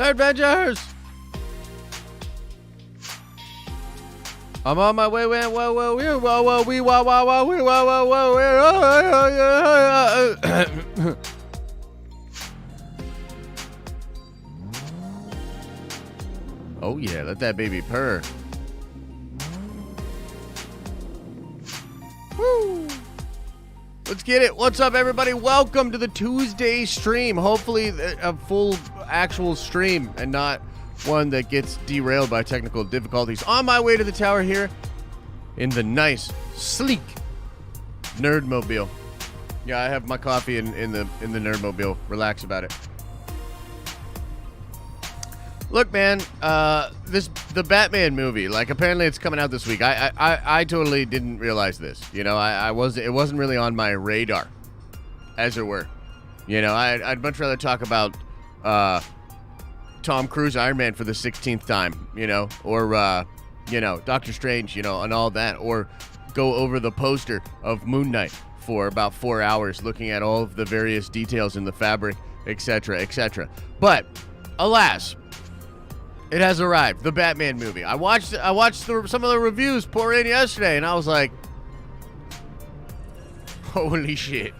Nerdventures! I'm on my way. Oh yeah, let that baby purr. Woo! Let's get it. What's up, everybody? Welcome to the Tuesday stream. Hopefully a full actual stream and not one that gets derailed by technical difficulties. On my way to the tower here in the nice, sleek Nerdmobile. Yeah, I have my coffee in the Nerdmobile. Relax about it. Look, man, the Batman movie, like, apparently it's coming out this week. I totally didn't realize this. You know, it wasn't really on my radar, as it were. You know, I'd much rather talk about Tom Cruise Iron Man for the 16th time, you know, or Doctor Strange, you know, and all that, or go over the poster of Moon Knight for about 4 hours, looking at all of the various details in the fabric, etc., etc. But alas, it has arrived, the Batman movie. I watched some of the reviews pour in yesterday, and I was like, holy shit.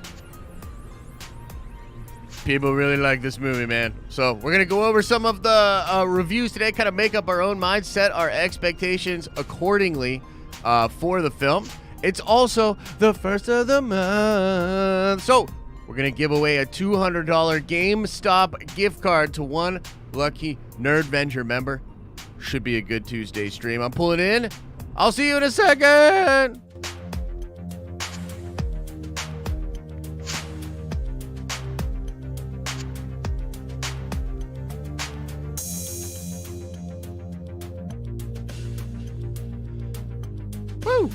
People really like this movie, man. So we're going to go over some of the reviews today, kind of make up our own mind, set our expectations accordingly for the film. It's also the first of the month. So we're going to give away a $200 GameStop gift card to one lucky Nerdventure member. Should be a good Tuesday stream. I'm pulling in. I'll see you in a second. Woo!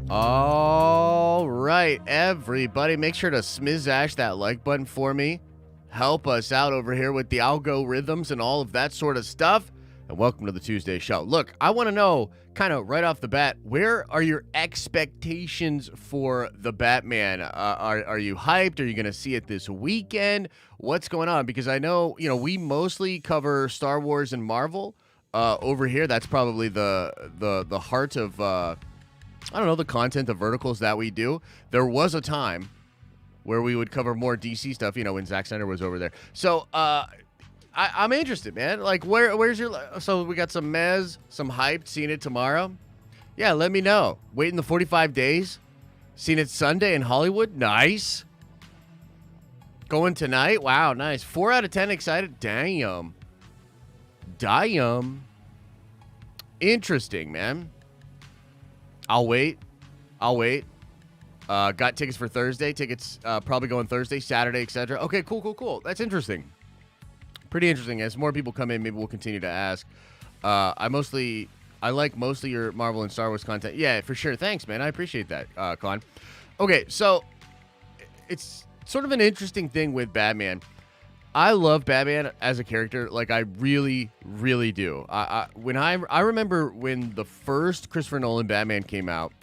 All right, everybody, make sure to smizash that like button for me. Help us out over here with the algorithms and all of that sort of stuff. And welcome to the Tuesday show. Look, I want to know, kind of right off the bat, where are your expectations for the Batman? Are you hyped? Are you going to see it this weekend? What's going on? Because I know, you know, we mostly cover Star Wars and Marvel over here. That's probably the heart of, I don't know, the content, the verticals that we do. There was a time where we would cover more DC stuff, you know, when Zack Snyder was over there. So, I'm interested, man. Like, where's your... So, we got some mez, some hyped, seeing it tomorrow. Yeah, let me know. Waiting the 45 days. Seeing it Sunday in Hollywood. Nice. Going tonight. Wow, nice. 4 out of 10 excited. Damn. Interesting, man. I'll wait. Got tickets for Thursday. Tickets probably going Thursday, Saturday, etc. Okay, cool. That's interesting. Pretty interesting. As more people come in, maybe we'll continue to ask. I like most of your Marvel and Star Wars content. Yeah, for sure. Thanks, man. I appreciate that, Con. Okay, so it's sort of an interesting thing with Batman. I love Batman as a character. Like, I really, really do. I remember when the first Christopher Nolan Batman came out.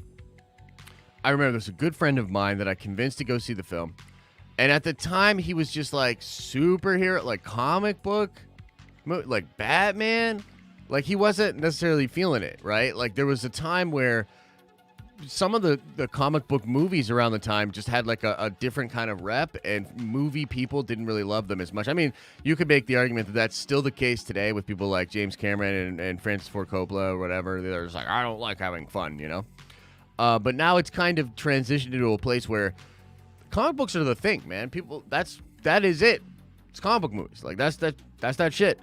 I remember there's a good friend of mine that I convinced to go see the film. And at the time, he was just like superhero, like comic book, like Batman. Like, he wasn't necessarily feeling it, right? Like, there was a time where some of the comic book movies around the time just had like a different kind of rep, and movie people didn't really love them as much. I mean, you could make the argument that that's still the case today with people like James Cameron and Francis Ford Coppola or whatever. They're just like, I don't like having fun, you know? But now it's kind of transitioned into a place where comic books are the thing, man. People, that is it. It's comic book movies. Like, that's that shit.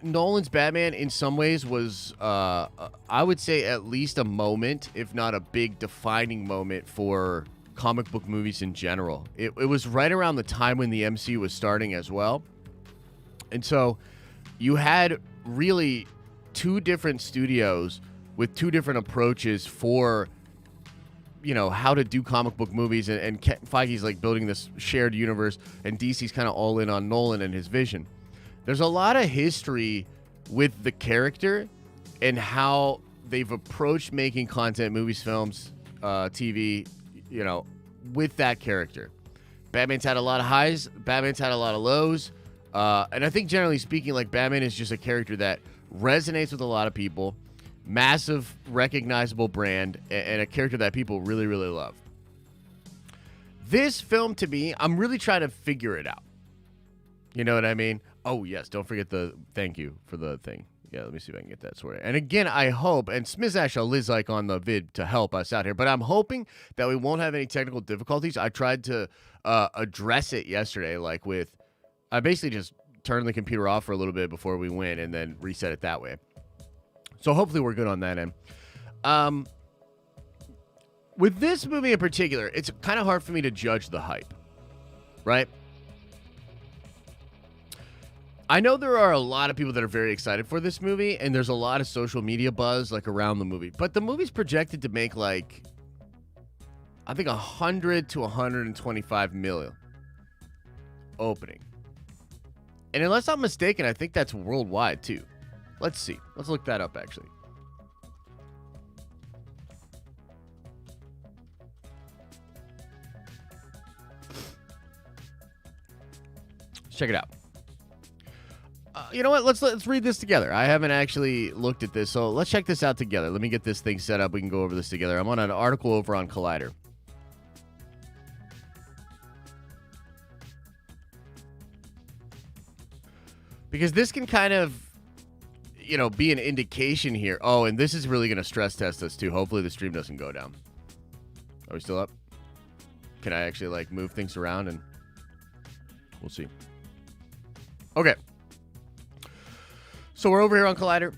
Nolan's Batman in some ways was, I would say, at least a moment, if not a big defining moment for comic book movies in general. It was right around the time when the MCU was starting as well. And so you had really two different studios with two different approaches for, you know, how to do comic book movies, and Feige's like building this shared universe, and DC's kind of all in on Nolan and his vision. There's a lot of history with the character and how they've approached making content, movies, films, TV, you know, with that character. Batman's had a lot of highs. Batman's had a lot of lows. And I think generally speaking, like, Batman is just a character that resonates with a lot of people. Massive, recognizable brand, and a character that people really, really love. This film, to me, I'm really trying to figure it out. You know what I mean? Oh, yes, don't forget the thank you for the thing. Yeah, let me see if I can get that sorted. And again, I hope, and Smizashal is like on the vid to help us out here, but I'm hoping that we won't have any technical difficulties. I tried to address it yesterday, like I basically just turned the computer off for a little bit before we went and then reset it that way. So hopefully we're good on that end. With this movie in particular, it's kind of hard for me to judge the hype, right? I know there are a lot of people that are very excited for this movie, and there's a lot of social media buzz like around the movie. But the movie's projected to make like, I think 100 to 125 million opening. And unless I'm mistaken, I think that's worldwide too. Let's see. Let's look that up actually. Let's check it out. You know what? Let's read this together. I haven't actually looked at this, so let's check this out together. Let me get this thing set up. We can go over this together. I'm on an article over on Collider. Because this can kind of, you know, be an indication here. Oh, and this is really going to stress test us too. Hopefully the stream doesn't go down. Are we still up? Can I actually like move things around and we'll see. Okay. So we're over here on Collider.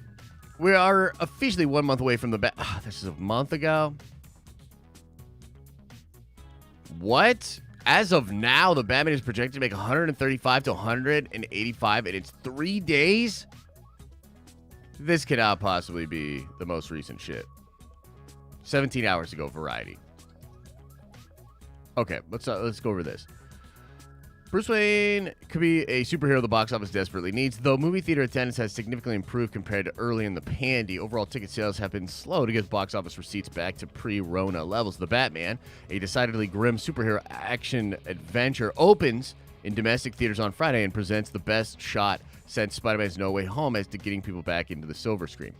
We are officially 1 month away from the this is a month ago. What? As of now, the Batman is projected to make 135 to 185 in its 3 days. This cannot possibly be the most recent shit. 17 hours ago, Variety. Okay, let's go over this. Bruce Wayne could be a superhero the box office desperately needs, though movie theater attendance has significantly improved compared to early in the pandy. Overall ticket sales have been slow to get box office receipts back to pre-Rona levels. The Batman, a decidedly grim superhero action adventure, opens in domestic theaters on Friday and presents the best shot since Spider-Man's No Way Home as to getting people back into the silver screen.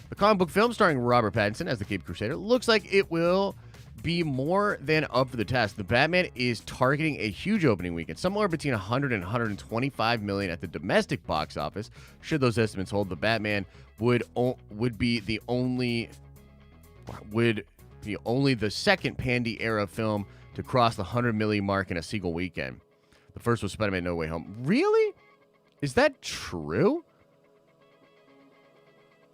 The comic book film starring Robert Pattinson as the Caped Crusader looks like it will be more than up for the task. The Batman is targeting a huge opening weekend, somewhere between 100 and 125 million at the domestic box office. Should those estimates hold, the Batman would be the only the second pandy era film to cross the 100 million mark in a single weekend. The first was Spider-Man No Way Home. Really? Is that true?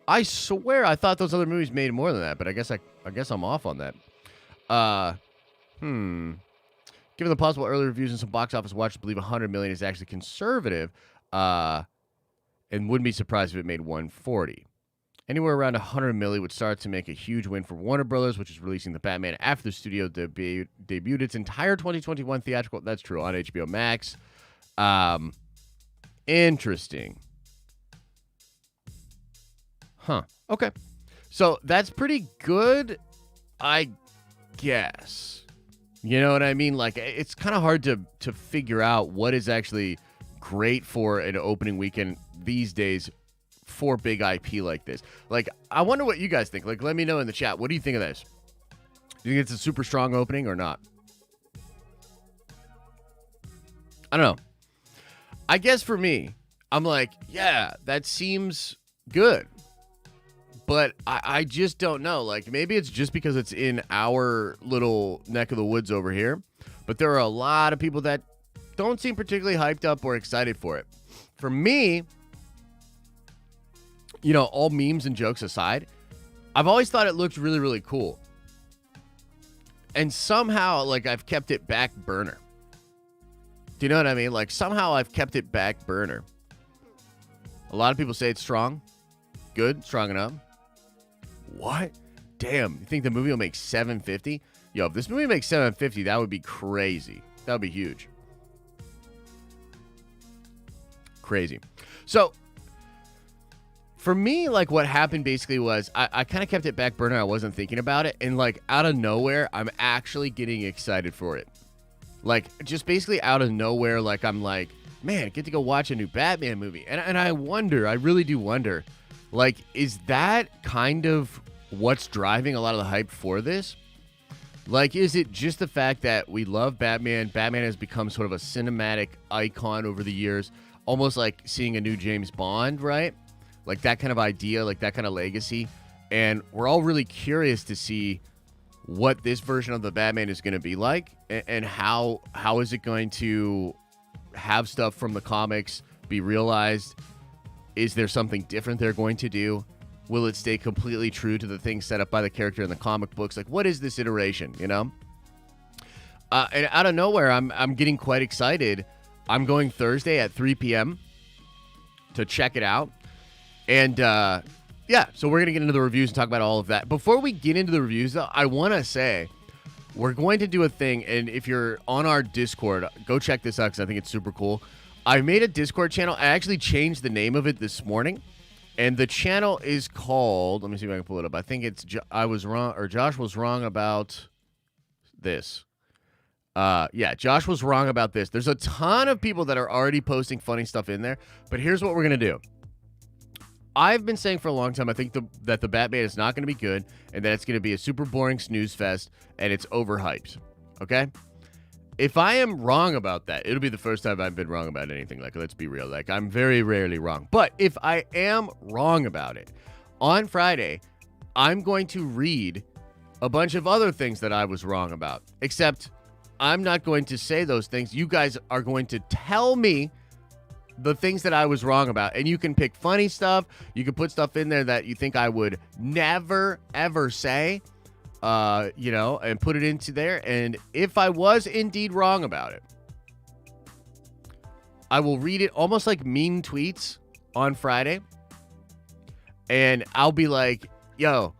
I swear I thought those other movies made more than that, but I guess I'm off on that. Given the possible early reviews and some box office watchers believe 100 million is actually conservative, and wouldn't be surprised if it made 140. Anywhere around 100 million would start to make a huge win for Warner Brothers, which is releasing the Batman after the studio debuted its entire 2021 theatrical. That's true, on HBO Max. Interesting. Huh. Okay. So that's pretty good, I guess. You know what I mean? Like, it's kind of hard to figure out what is actually great for an opening weekend these days for big IP like this. Like, I wonder what you guys think. Like, let me know in the chat. What do you think of this? Do you think it's a super strong opening or not? I don't know. I guess for me, I'm like, yeah, that seems good. But I just don't know. Like, maybe it's just because it's in our little neck of the woods over here. But there are a lot of people that don't seem particularly hyped up or excited for it. For me, you know, all memes and jokes aside, I've always thought it looked really, really cool. And somehow, like, I've kept it back burner. Do you know what I mean? Like, somehow I've kept it back burner. A lot of people say it's strong. Good, strong enough. What? Damn, you think the movie will make 750? Yo, if this movie makes 750, that would be crazy. That would be huge. Crazy. So, for me, like, what happened basically was I kind of kept it back burner. I wasn't thinking about it. And, like, out of nowhere, I'm actually getting excited for it. Like, just basically out of nowhere, like, I'm like, man, get to go watch a new Batman movie. And I wonder, I really do wonder, like, is that kind of what's driving a lot of the hype for this? Like, is it just the fact that we love Batman? Batman has become sort of a cinematic icon over the years, almost like seeing a new James Bond, right? Like that kind of idea, like that kind of legacy. And we're all really curious to see what this version of the Batman is going to be like, and how is it going to have stuff from the comics be realized? Is there something different they're going to do? Will it stay completely true to the things set up by the character in the comic books? Like, what is this iteration, you know? And out of nowhere, I'm getting quite excited. I'm going Thursday at 3 p.m. to check it out. And, yeah, so we're going to get into the reviews and talk about all of that. Before we get into the reviews, though, I want to say we're going to do a thing. And if you're on our Discord, go check this out because I think it's super cool. I made a Discord channel. I actually changed the name of it this morning. And the channel is called, let me see if I can pull it up. I think it's, I was wrong, or Josh was wrong about this. Yeah, Josh was wrong about this. There's a ton of people that are already posting funny stuff in there. But here's what we're going to do. I've been saying for a long time, I think that the Batman is not going to be good, and that it's going to be a super boring snooze fest, and it's overhyped. Okay? If I am wrong about that, it'll be the first time I've been wrong about anything. Like, let's be real. Like, I'm very rarely wrong. But if I am wrong about it, on Friday, I'm going to read a bunch of other things that I was wrong about. Except, I'm not going to say those things. You guys are going to tell me the things that I was wrong about. And you can pick funny stuff. You can put stuff in there that you think I would never, ever say. You know, and put it into there. And if I was indeed wrong about it, I will read it almost like mean tweets on Friday. And I'll be like, yo,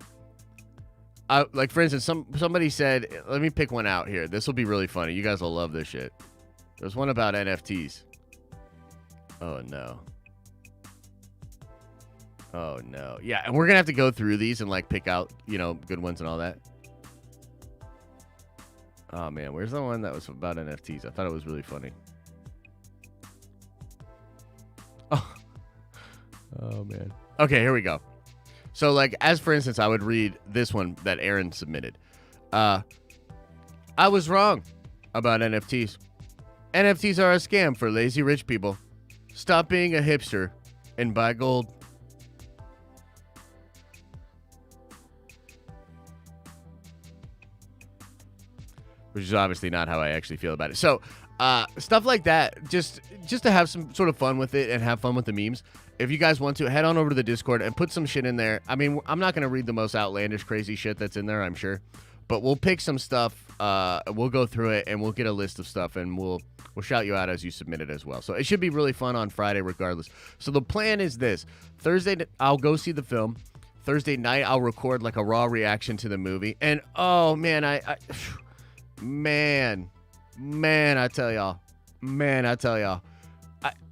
like, for instance, somebody said, let me pick one out here. This will be really funny. You guys will love this shit. There's one about NFTs. Oh, no. Oh, no. Yeah, and we're going to have to go through these and, like, pick out, you know, good ones and all that. Oh, man, where's the one that was about NFTs? I thought it was really funny. Oh, man. Okay, here we go. So, like, as for instance, I would read this one that Aaron submitted. I was wrong about NFTs. NFTs are a scam for lazy rich people. Stop being a hipster and buy gold. Which is obviously not how I actually feel about it. So, stuff like that, just to have some sort of fun with it and have fun with the memes. If you guys want to, head on over to the Discord and put some shit in there. I mean, I'm not going to read the most outlandish, crazy shit that's in there, I'm sure. But we'll pick some stuff, we'll go through it, and we'll get a list of stuff, and we'll shout you out as you submit it as well. So it should be really fun on Friday regardless. So the plan is this. Thursday, I'll go see the film. Thursday night, I'll record like a raw reaction to the movie. And, oh, man, Man, I tell y'all.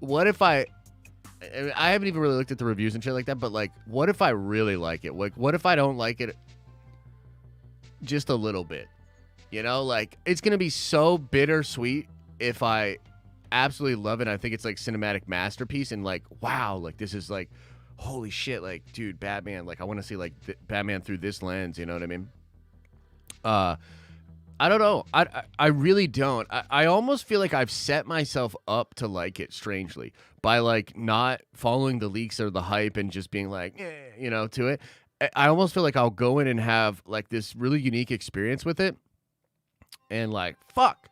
What if I haven't even really looked at the reviews and shit like that, but, like, what if I really like it? Like, what if I don't like it just a little bit? You know, like, it's going to be so bittersweet if I absolutely love it. I think it's, like, cinematic masterpiece and, like, wow, like, this is, like, holy shit, like, dude, Batman, like, I want to see, like, Batman through this lens, you know what I mean? I don't know. I really don't. I almost feel like I've set myself up to like it, strangely, by like not following the leaks or the hype and just being like, you know, to it. I almost feel like I'll go in and have like this really unique experience with it. And like, fuck.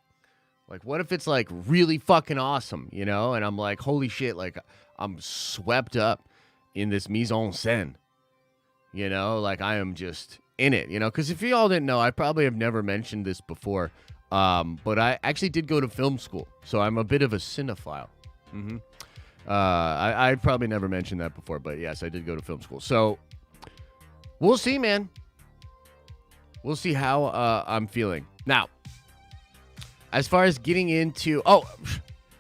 Like, what if it's like really fucking awesome, you know? And I'm like, holy shit, like I'm swept up in this mise en scène. You know, like I am just in it, you know, because if you all didn't know, I probably have never mentioned this before, but I actually did go to film school, so I'm a bit of a cinephile. I probably never mentioned that before, but yes, I did go to film school. So we'll see, man. We'll see how I'm feeling. Now, as far as getting into,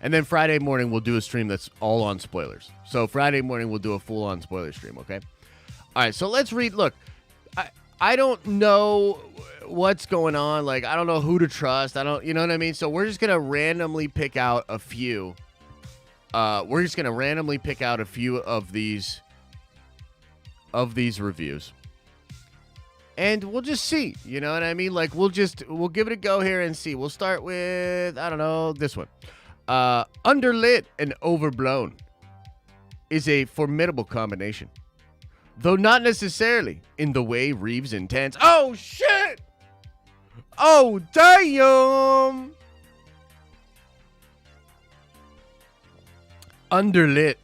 and then Friday morning we'll do a stream that's all on spoilers. So Friday morning we'll do a full-on spoiler stream, okay? All right, so let's read. Look, I don't know what's going on. Like, I don't know who to trust. You know what I mean? So we're just going to randomly pick out a few. We're just going to randomly pick out a few of these reviews. And we'll just see. You know what I mean? Like, we'll give it a go here and see. We'll start with, I don't know, this one. Underlit and overblown is a formidable combination. Though not necessarily in the way Reeves intends. Oh, shit! Oh, damn! Underlit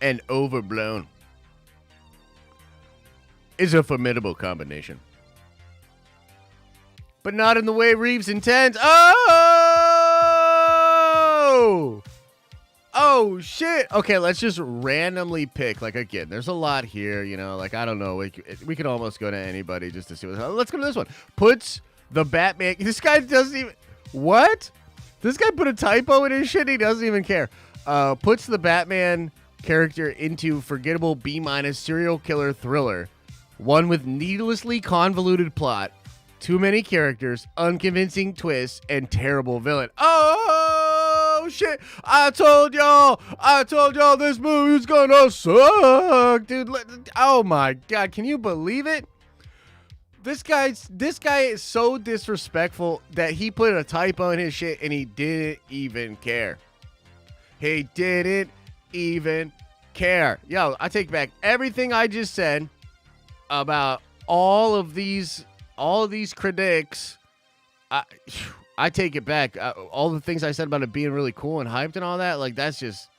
and overblown is a formidable combination. But not in the way Reeves intends. Oh! Oh, shit. Okay, let's just randomly pick. Like, again, there's a lot here, you know. Like, I don't know. We could almost go to anybody just to see what's... Let's go to this one. Puts the Batman... This guy doesn't even... What? This guy put a typo in his shit. He doesn't even care. Puts the Batman character into forgettable B- serial killer thriller. One with needlessly convoluted plot, too many characters, unconvincing twists, and terrible villain. Oh, shit. I told y'all this movie's gonna suck, dude. Oh, my God. Can you believe it? This guy is so disrespectful that he put a typo in his shit and he didn't even care. He didn't even care. Yo, I take back everything I just said about all of these critics. I take it back. All the things I said about it being really cool and hyped and all that, like, that's just,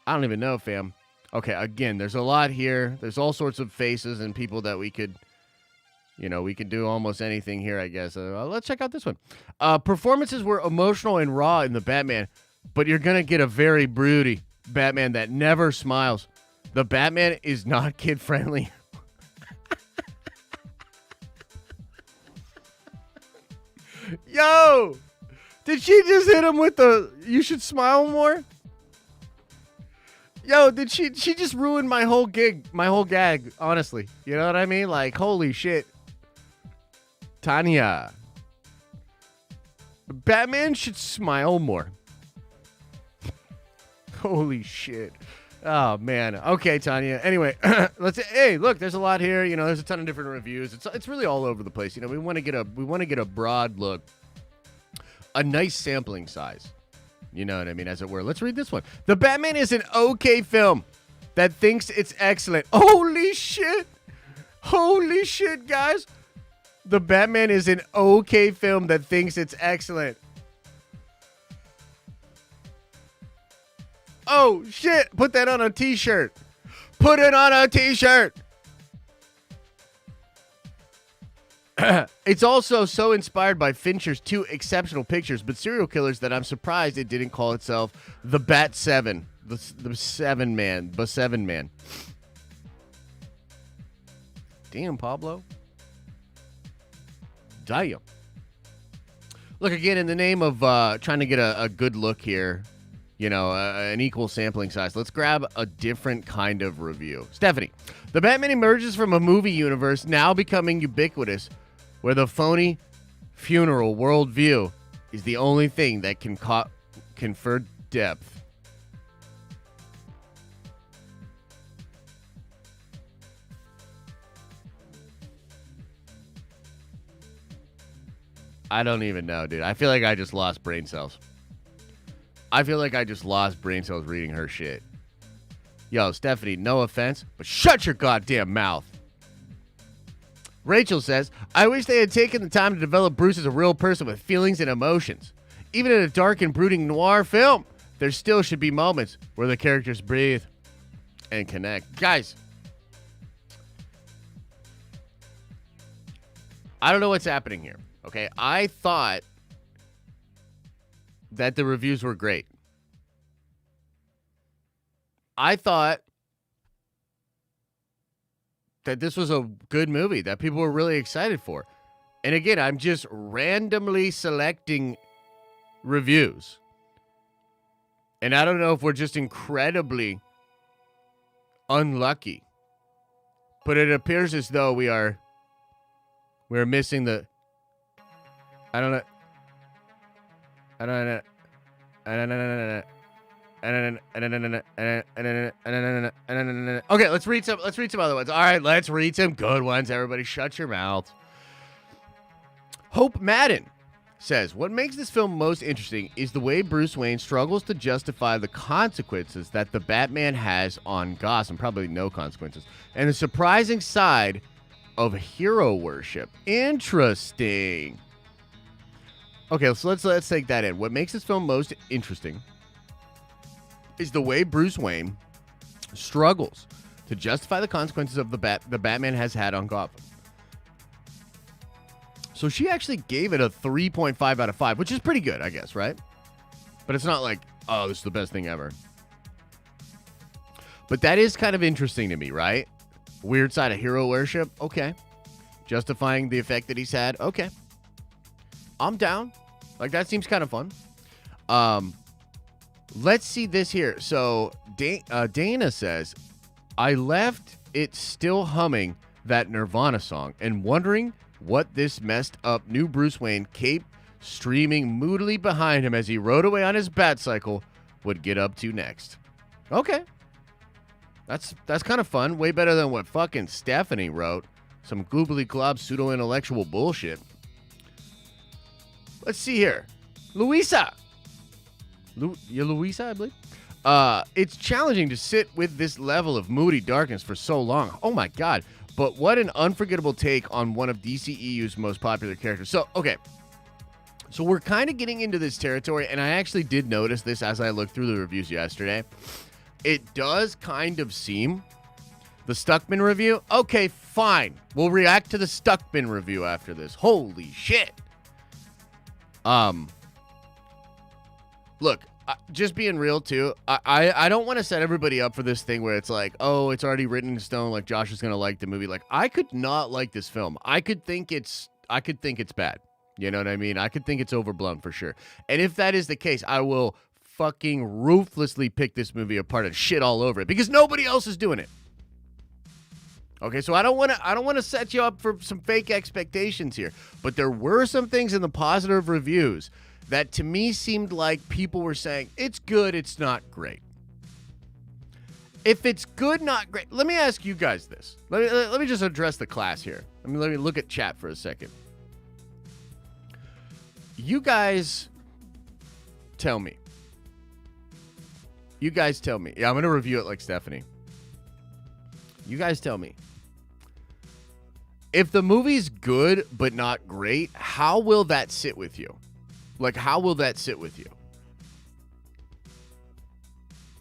I don't even know, fam. Okay, again, there's a lot here. There's all sorts of faces and people that we could do almost anything here, I guess. Let's check out this one. Performances were emotional and raw in the Batman, but you're going to get a very broody Batman that never smiles. The Batman is not kid-friendly. Yo! Did she just hit him with the "you should smile more"? Yo, did she just ruined my whole gag, honestly. You know what I mean? Like, holy shit. Tanya. Batman should smile more. Holy shit. Oh, man. Okay, Tanya. Anyway, hey, look, there's a lot here. You know, there's a ton of different reviews. It's really all over the place. You know, we want to get a broad look, a nice sampling size. You know what I mean, as it were. Let's read this one. The Batman is an okay film that thinks it's excellent. Holy shit. Holy shit, guys. The Batman is an okay film that thinks it's excellent. Oh, shit. Put that on a t-shirt. Put it on a t-shirt. It's also so inspired by Fincher's two exceptional pictures, but serial killers, that I'm surprised it didn't call itself The Bat 7. The Seven Man. The Seven Man. Damn, Pablo. Damn. Look, again, in the name of trying to get a good look here, you know, an equal sampling size, let's grab a different kind of review. Stephanie, the Batman emerges from a movie universe now becoming ubiquitous, where the phony funeral worldview is the only thing that can confer depth. I don't even know, dude. I feel like I just lost brain cells. Reading her shit. Yo, Stephanie, no offense, but shut your goddamn mouth. Rachel says, I wish they had taken the time to develop Bruce as a real person with feelings and emotions. Even in a dark and brooding noir film, there still should be moments where the characters breathe and connect. Guys, I don't know what's happening here. Okay, I thought that the reviews were great. I thought that this was a good movie that people were really excited for. And again, I'm just randomly selecting reviews. And I don't know if we're just incredibly unlucky, but it appears as though we are We're missing the. I don't know. I don't know. I don't know. Okay, let's read some other ones. All right, let's read some good ones. Everybody shut your mouth. Hope Madden says, what makes this film most interesting is the way Bruce Wayne struggles to justify the consequences that the Batman has on Gotham. Probably no consequences. And the surprising side of hero worship. Interesting. Okay, so let's take that in. What makes this film most interesting is the way Bruce Wayne struggles to justify the consequences of the Batman has had on Gotham. So she actually gave it a 3.5 out of 5, which is pretty good, I guess, right? But it's not like, oh, this is the best thing ever. But that is kind of interesting to me, right? Weird side of hero worship, okay. Justifying the effect that he's had, okay. I'm down. Like, that seems kind of fun. Let's see this here. So Dana says, I left it still humming that Nirvana song and wondering what this messed up new Bruce Wayne, cape streaming moodily behind him as he rode away on his bat cycle, would get up to next. Okay. That's kind of fun. Way better than what fucking Stephanie wrote. Some goobly glob pseudo-intellectual bullshit. Let's see here. Louisa, I believe. It's challenging to sit with this level of moody darkness for so long. Oh my God. But what an unforgettable take on one of DCEU's most popular characters. So, okay. So we're kind of getting into this territory, and I actually did notice this as I looked through the reviews yesterday. It does kind of seem, the Stuckman review, okay, fine. We'll react to the Stuckman review after this. Holy shit. Look, just being real too, I don't want to set everybody up for this thing where it's like, oh, it's already written in stone, like Josh is gonna like the movie. Like, I could not like this film. I could think it's bad. You know what I mean? I could think it's overblown for sure. And if that is the case, I will fucking ruthlessly pick this movie apart and shit all over it because nobody else is doing it. Okay, so I don't want to set you up for some fake expectations here, but there were some things in the positive reviews that to me seemed like people were saying, it's good, it's not great. If it's good, not great, let me ask you guys this. Let me just address the class here. Let me look at chat for a second. You guys tell me. Yeah, I'm going to review it like Stephanie. You guys tell me. If the movie's good but not great, how will that sit with you? Like, how will that sit with you?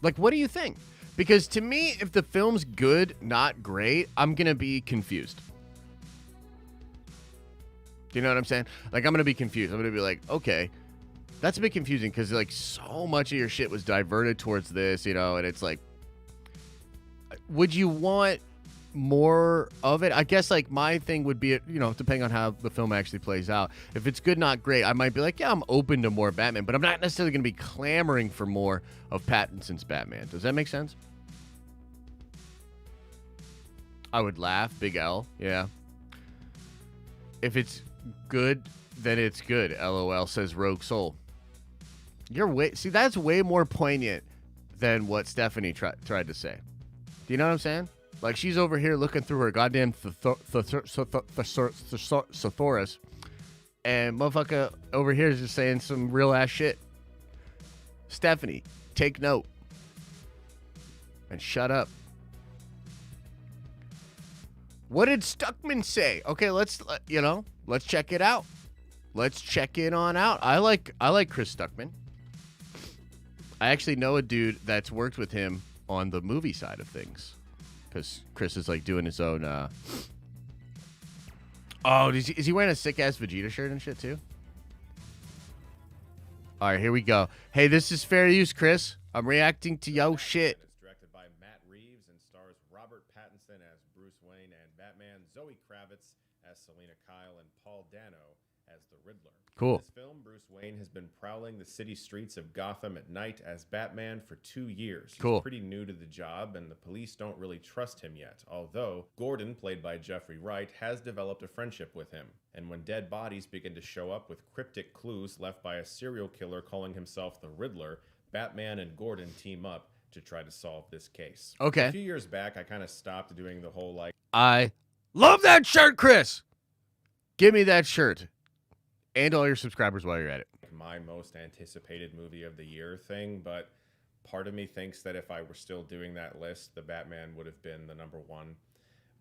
Like, what do you think? Because to me, if the film's good, not great, I'm going to be confused. Do you know what I'm saying? Like, I'm going to be confused. I'm going to be like, okay, that's a bit confusing because, like, so much of your shit was diverted towards this, you know, and it's like, would you want more of it? I guess, like, my thing would be, you know, depending on how the film actually plays out. If it's good, not great, I might be like, yeah, I'm open to more Batman, but I'm not necessarily going to be clamoring for more of Pattinson's Batman. Does that make sense? I would laugh. Big L. Yeah. If it's good, then it's good. LOL, says Rogue Soul. See, that's way more poignant than what Stephanie tried to say. Do you know what I'm saying? Like, she's over here looking through her goddamn thesaurus, and motherfucker over here is just saying some real ass shit. Stephanie, take note. And shut up. What did Stuckman say? Okay, let's check it out. Let's check it on out. I like Chris Stuckman. I actually know a dude that's worked with him on the movie side of things. Because Chris is, like, doing his own, Oh, is he wearing a sick-ass Vegeta shirt and shit, too? All right, here we go. Hey, this is Fair Use, Chris. I'm reacting to yo shit. It's directed by Matt Reeves and stars Robert Pattinson as Bruce Wayne and Batman, Zoe Kravitz as Selena Kyle, and Paul Dano as the Riddler. Cool. In this film, Bruce Wayne has been prowling the city streets of Gotham at night as Batman for 2 years. Cool. He's pretty new to the job, and the police don't really trust him yet, although Gordon, played by Jeffrey Wright, has developed a friendship with him. And when dead bodies begin to show up with cryptic clues left by a serial killer calling himself the Riddler, Batman and Gordon team up to try to solve this case. Okay. A few years back, I kind of stopped doing the whole, like, I love that shirt, Chris. Give me that shirt. And all your subscribers while you're at it. my most anticipated movie of the year thing, but part of me thinks that if I were still doing that list, the Batman would have been the number one.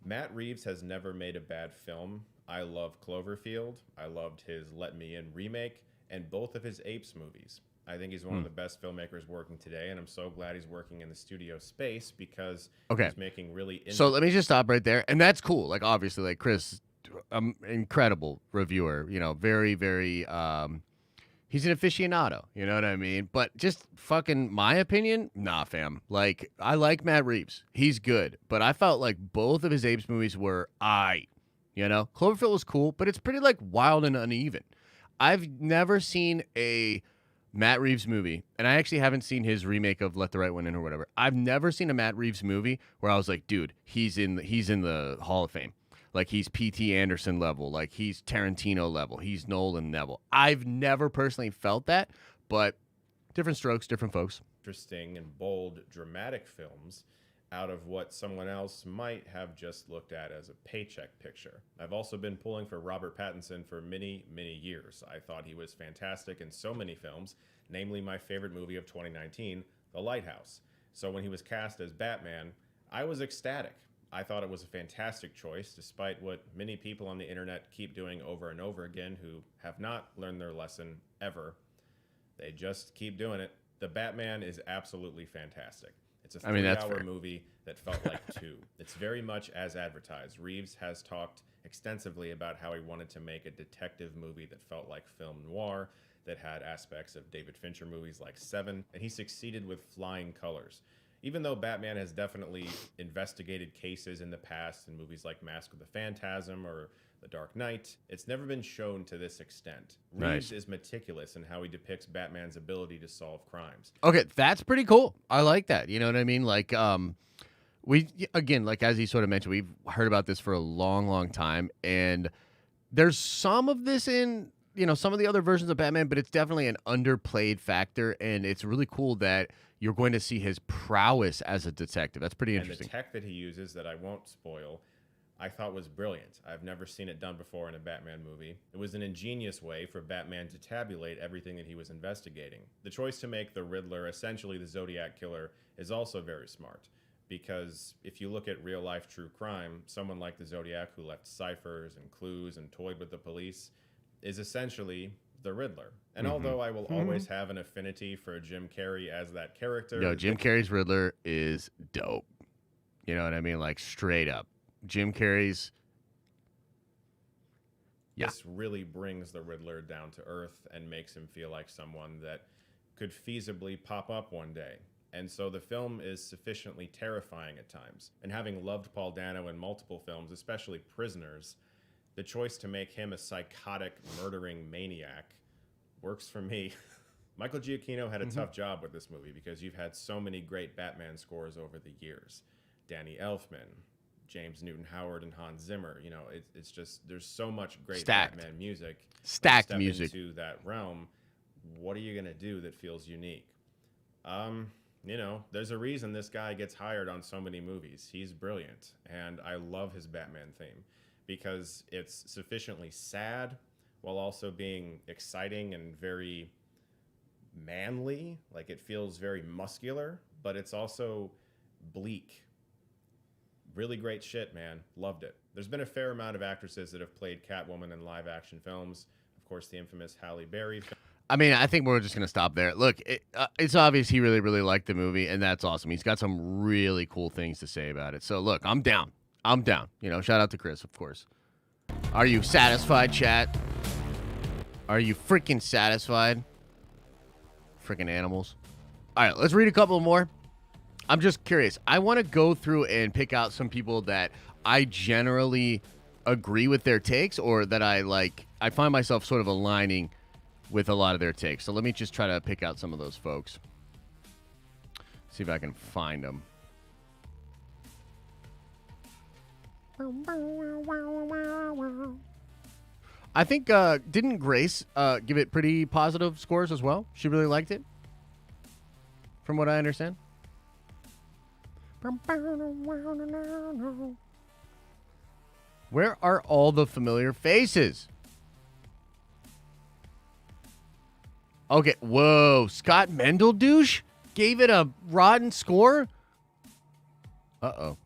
Matt Reeves has never made a bad film. I love Cloverfield. I loved his Let Me In remake and both of his Apes movies. I think he's one of the best filmmakers working today, and I'm so glad he's working in the studio space because he's making really... So let me just stop right there, and that's cool. Like, obviously, like, Chris, incredible reviewer, you know, very, very... he's an aficionado, you know what I mean? But just fucking my opinion, nah, fam. Like, I like Matt Reeves. He's good. But I felt like both of his Apes movies were you know? Cloverfield was cool, but it's pretty, like, wild and uneven. I've never seen a Matt Reeves movie, and I actually haven't seen his remake of Let the Right One In or whatever. I've never seen a Matt Reeves movie where I was like, dude, he's in the Hall of Fame. Like, he's P.T. Anderson level. Like, he's Tarantino level. He's Nolan level. I've never personally felt that, but different strokes, different folks. Interesting and bold, dramatic films out of what someone else might have just looked at as a paycheck picture. I've also been pulling for Robert Pattinson for many, many years. I thought he was fantastic in so many films, namely my favorite movie of 2019, The Lighthouse. So when he was cast as Batman, I was ecstatic. I thought it was a fantastic choice, despite what many people on the internet keep doing over and over again who have not learned their lesson ever. They just keep doing it. The Batman is absolutely fantastic. It's a 3-hour movie that felt like 2. It's very much as advertised. Reeves has talked extensively about how he wanted to make a detective movie that felt like film noir, that had aspects of David Fincher movies like Seven, and he succeeded with flying colors. Even though Batman has definitely investigated cases in the past in movies like Mask of the Phantasm or The Dark Knight, it's never been shown to this extent. Reeves is meticulous in how he depicts Batman's ability to solve crimes. Okay, that's pretty cool. I like that. You know what I mean? Like, we, again, like, as he sort of mentioned, we've heard about this for a long, long time, and there's some of this in, you know, some of the other versions of Batman, but it's definitely an underplayed factor, and it's really cool that you're going to see his prowess as a detective. That's pretty interesting. And the tech that he uses that I won't spoil, I thought was brilliant. I've never seen it done before in a Batman movie. It was an ingenious way for Batman to tabulate everything that he was investigating. The choice to make the Riddler essentially the Zodiac Killer is also very smart, because if you look at real-life true crime, someone like the Zodiac who left ciphers and clues and toyed with the police is essentially the Riddler. And although I will always have an affinity for Jim Carrey as that character... Yo, Jim Carrey's Riddler is dope. You know what I mean? Like, straight up. Jim Carrey's... Yeah. This really brings the Riddler down to earth and makes him feel like someone that could feasibly pop up one day. And so the film is sufficiently terrifying at times. And having loved Paul Dano in multiple films, especially Prisoners, the choice to make him a psychotic, murdering maniac works for me. Michael Giacchino had a tough job with this movie because you've had so many great Batman scores over the years. Danny Elfman, James Newton Howard, and Hans Zimmer. You know, it's just, there's so much great Batman music. Stacked music. Into that realm, what are you going to do that feels unique? You know, there's a reason this guy gets hired on so many movies. He's brilliant, and I love his Batman theme because it's sufficiently sad while also being exciting and very manly. Like, it feels very muscular, but it's also bleak. Really great shit, man. Loved it. There's been a fair amount of actresses that have played Catwoman in live-action films. Of course, the infamous Halle Berry. I mean, I think we're just going to stop there. Look, it's obvious he really, really liked the movie, and that's awesome. He's got some really cool things to say about it. So, look, I'm down. I'm down. You know, shout out to Chris, of course. Are you satisfied, chat? Are you freaking satisfied? Freaking animals. All right, let's read a couple more. I'm just curious. I want to go through and pick out some people that I generally agree with their takes or that I find myself sort of aligning with a lot of their takes. So let me just try to pick out some of those folks. See if I can find them. I think, didn't Grace give it pretty positive scores as well? She really liked it, from what I understand. Where are all the familiar faces? Okay, whoa. Scott Mendeldouche gave it a rotten score? Uh-oh.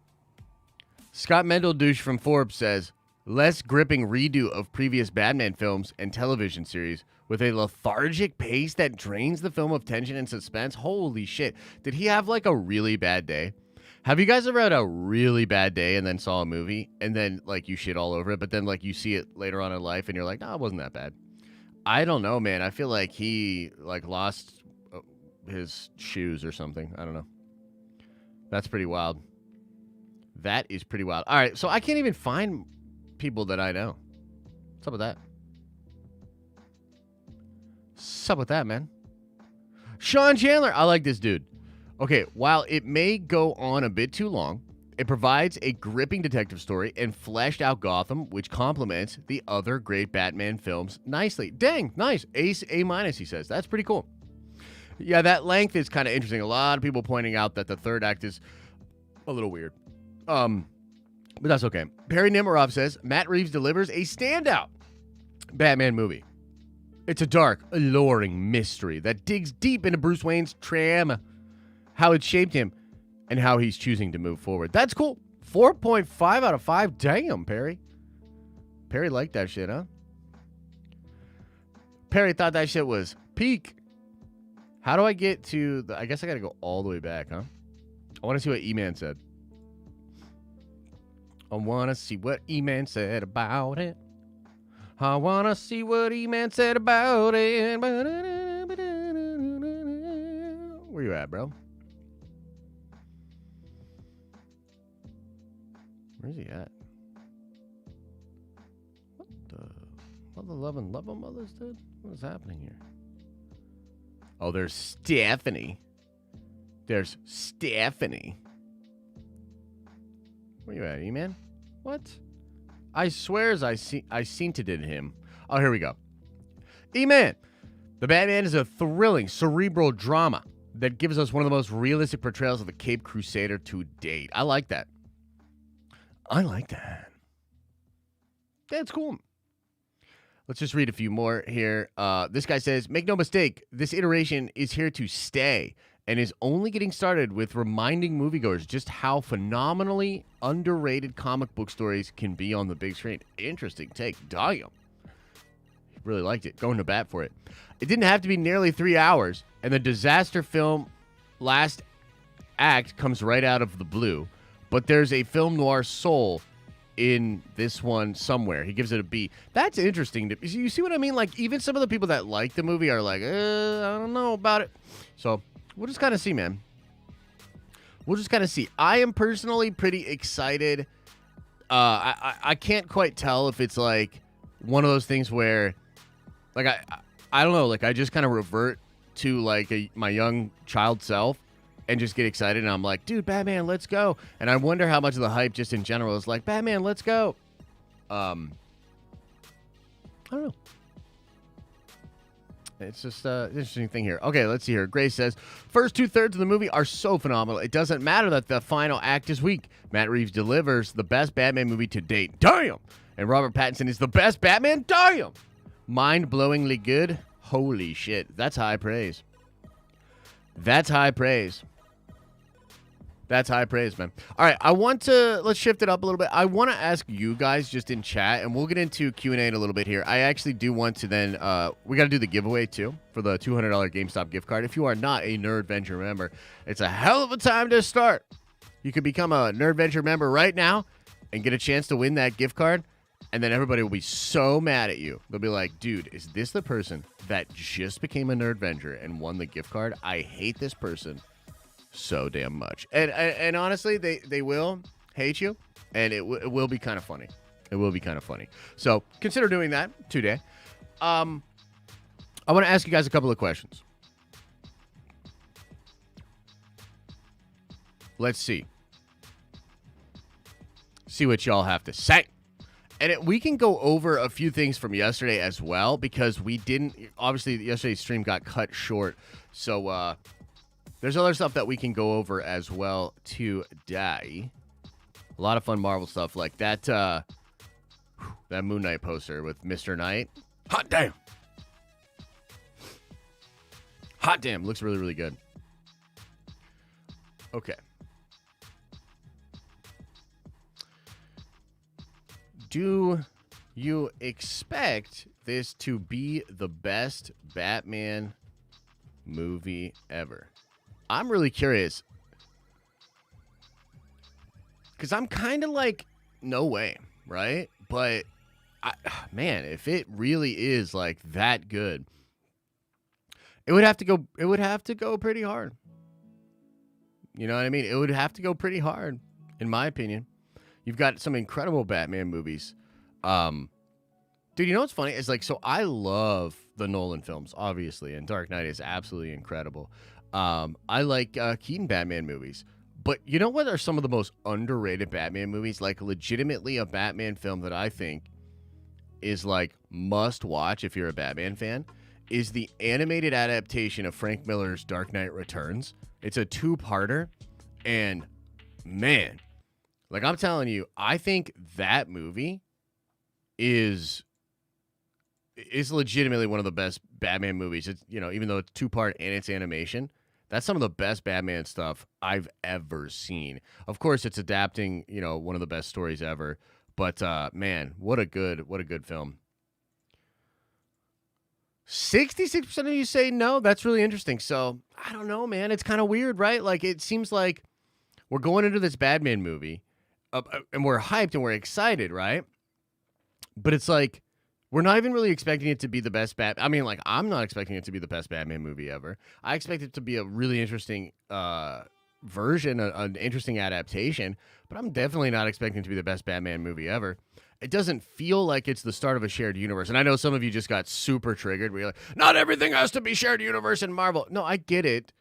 Scott Mendeldouche from Forbes says, less gripping redo of previous Batman films and television series with a lethargic pace that drains the film of tension and suspense. Holy shit. Did he have like a really bad day? Have you guys ever had a really bad day and then saw a movie and then like you shit all over it, but then like you see it later on in life and you're like, nah, it wasn't that bad. I don't know, man. I feel like he like lost his shoes or something. I don't know. That's pretty wild. That is pretty wild. All right, so I can't even find people that I know. What's up with that? What's up with that, man? Sean Chandler. I like this dude. Okay, while it may go on a bit too long, it provides a gripping detective story and fleshed out Gotham, which complements the other great Batman films nicely. Dang, nice. Ace, A-, he says. That's pretty cool. Yeah, that length is kind of interesting. A lot of people pointing out that the third act is a little weird. But that's okay. Perry Nimerov says, Matt Reeves delivers a standout Batman movie. It's a dark, alluring mystery that digs deep into Bruce Wayne's trauma, how it shaped him, and how he's choosing to move forward. That's cool. 4.5 out of 5. Damn, Perry. Perry liked that shit, huh? Perry thought that shit was peak. How do I get to the... I guess I got to go all the way back, huh? I want to see what E-Man said. I want to see what E-Man said about it. I want to see what E-Man said about it. Where you at, bro? Where's he at? What the? Mother loving love mothers, dude? What is happening here? Oh, there's Stephanie. There's Stephanie. Where you at, E-Man? What? I swears I seen it in him. Oh, here we go. E-Man. The Batman is a thrilling, cerebral drama that gives us one of the most realistic portrayals of the Caped Crusader to date. I like that. I like that. That's cool. Let's just read a few more here. This guy says, make no mistake, this iteration is here to stay and is only getting started with reminding moviegoers just how phenomenally underrated comic book stories can be on the big screen. Interesting take. Damn. Really liked it. Going to bat for it. It didn't have to be nearly 3 hours, and the disaster film last act comes right out of the blue. But there's a film noir soul in this one somewhere. He gives it a B. That's interesting. You see what I mean? Like, even some of the people that like the movie are like, I don't know about it. So, we'll just kind of see, man. We'll just kind of see. I am personally pretty excited. I can't quite tell if it's, like, one of those things where, like, I don't know. Like, I just kind of revert to, like, my young child self. And just get excited, and I'm like, dude, Batman, let's go. And I wonder how much of the hype just in general is like, Batman, let's go. I don't know. It's just an interesting thing here. Okay, let's see here. Grace says, first 2/3 of the movie are so phenomenal. It doesn't matter that the final act is weak. Matt Reeves delivers the best Batman movie to date. Damn! And Robert Pattinson is the best Batman. Damn! Mind-blowingly good. Holy shit. That's high praise. That's high praise. That's high praise, man. All right, let's shift it up a little bit. I want to ask you guys just in chat, and we'll get into Q&A in a little bit here. I actually do want to then, we got to do the giveaway too for the $200 GameStop gift card. If you are not a Nerdventure member, it's a hell of a time to start. You could become a Nerdventure member right now and get a chance to win that gift card, and then everybody will be so mad at you. They'll be like, dude, is this the person that just became a Nerdventure and won the gift card? I hate this person so damn much. And honestly, they will hate you, and it will be kind of funny. It will be kind of funny. So consider doing that today. I want to ask you guys a couple of questions. Let's see. See what y'all have to say. And we can go over a few things from yesterday as well, because we didn't, obviously yesterday's stream got cut short. So there's other stuff that we can go over as well today. A lot of fun Marvel stuff like that that Moon Knight poster with Mr. Knight. Hot damn. Hot damn. Looks really, really good. Okay. Do you expect this to be the best Batman movie ever? I'm really curious. Because I'm kind of like, no way, right? But, man, if it really is like that good, it would have to go pretty hard. You know what I mean? It would have to go pretty hard, in my opinion. You've got some incredible Batman movies. Dude, you know what's funny? It's like, so I love the Nolan films, obviously, and Dark Knight is absolutely incredible. I like Keaton Batman movies. But you know what are some of the most underrated Batman movies? Like, legitimately a Batman film that I think is, like, must watch if you're a Batman fan is the animated adaptation of Frank Miller's Dark Knight Returns. It's a two-parter, and, man, like, I'm telling you, I think that movie is legitimately one of the best Batman movies. It's, you know, even though it's two-part and it's animation, that's some of the best Batman stuff I've ever seen. Of course, it's adapting, you know, one of the best stories ever. But man, what a good film. 66% of you say no. That's really interesting. So I don't know, man. It's kind of weird, right? Like, it seems like we're going into this Batman movie, and we're hyped and we're excited, right? But it's like, we're not even really expecting it to be the best I mean, like, I'm not expecting it to be the best Batman movie ever. I expect it to be a really interesting version, an interesting adaptation, but I'm definitely not expecting it to be the best Batman movie ever. It doesn't feel like it's the start of a shared universe. And I know some of you just got super triggered. We're like, not everything has to be shared universe in Marvel. No, I get it.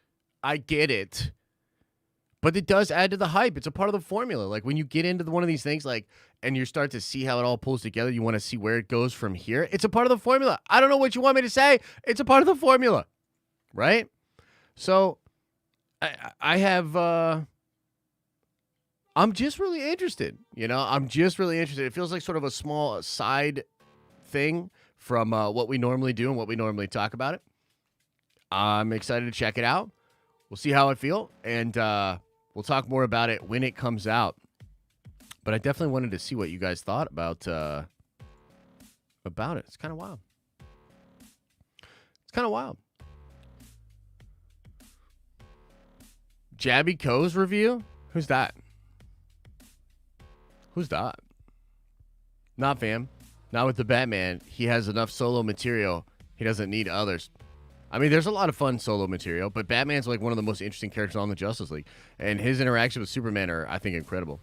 But it does add to the hype. It's a part of the formula. Like, when you get into one of these things, like, and you start to see how it all pulls together, you want to see where it goes from here. It's a part of the formula. I don't know what you want me to say. It's a part of the formula, right? So, I have, I'm just really interested. You know, I'm just really interested. It feels like sort of a small side thing from what we normally do and what we normally talk about it. I'm excited to check it out. We'll see how I feel, and we'll talk more about it when it comes out. But I definitely wanted to see what you guys thought about it. It's kind of wild. It's kind of wild. Jabby Co's review? Who's that? Who's that? Not fam. Not with the Batman. He has enough solo material. He doesn't need others. I mean, there's a lot of fun solo material, but Batman's like one of the most interesting characters on the Justice League. And his interaction with Superman are, I think, incredible.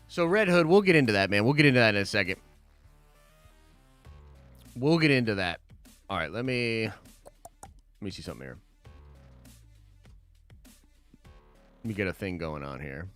So Red Hood, we'll get into that, man. We'll get into that in a second. We'll get into that. All right, let me see something here. Let me get a thing going on here.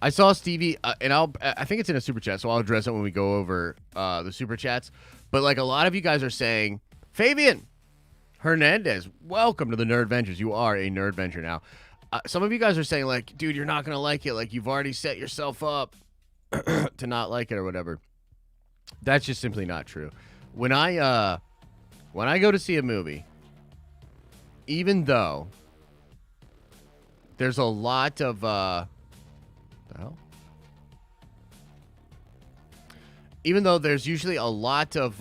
I saw Stevie, and I think it's in a super chat, so I'll address it when we go over the super chats. But like, a lot of you guys are saying, Fabian Hernandez, welcome to the Nerdventures. You are a Nerdventure now. Some of you guys are saying, like, dude, you're not gonna like it. Like, you've already set yourself up to not like it or whatever. That's just simply not true. When I go to see a movie, even though there's a lot of the hell? Even though there's usually a lot of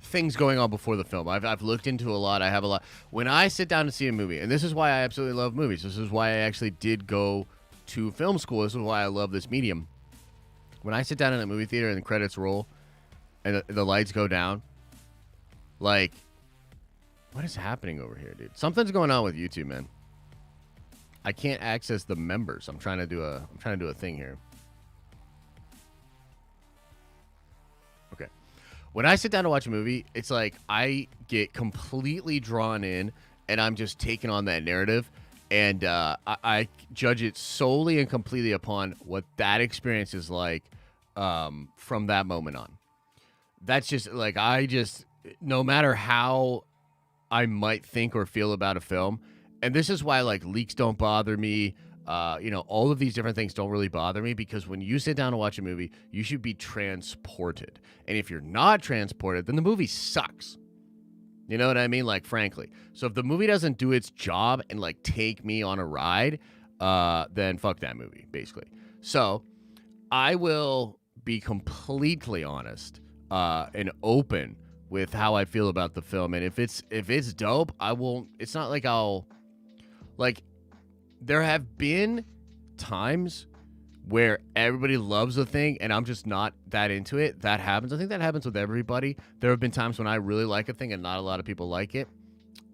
things going on before the film. I've looked into a lot. I have a lot. When I sit down to see a movie, and this is why I absolutely love movies. This is why I actually did go to film school. This is why I love this medium. When I sit down in a movie theater and the credits roll, and the lights go down. Like, what is happening over here, dude? Something's going on with YouTube, man. I can't access the members. I'm trying to do a thing here. Okay. When I sit down to watch a movie, it's like I get completely drawn in and I'm just taking on that narrative. And I judge it solely and completely upon what that experience is like from that moment on. That's just like, no matter how I might think or feel about a film, and this is why like leaks don't bother me. All of these different things don't really bother me, because when you sit down to watch a movie, you should be transported. And if you're not transported, then the movie sucks. You know what I mean? Like, frankly. So if the movie doesn't do its job and like take me on a ride, then fuck that movie, basically. So I will be completely honest and open with how I feel about the film. And if it's dope, I won't. It's not like I'll like. There have been times where everybody loves a thing and I'm just not that into it. That happens. I think that happens with everybody. There have been times when I really like a thing and not a lot of people like it.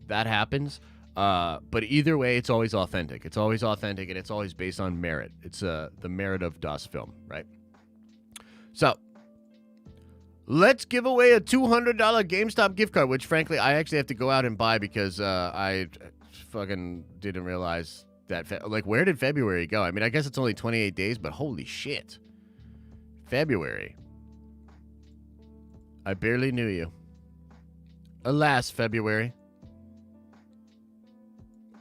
That happens. But either way, it's always authentic. It's always authentic, and it's always based on merit. It's the merit of Das Film, right? So let's give away a $200 GameStop gift card, which frankly I actually have to go out and buy because I fucking didn't realize that. Where did February go? I mean, I guess it's only 28 days, but holy shit. February. I barely knew you. Alas, February.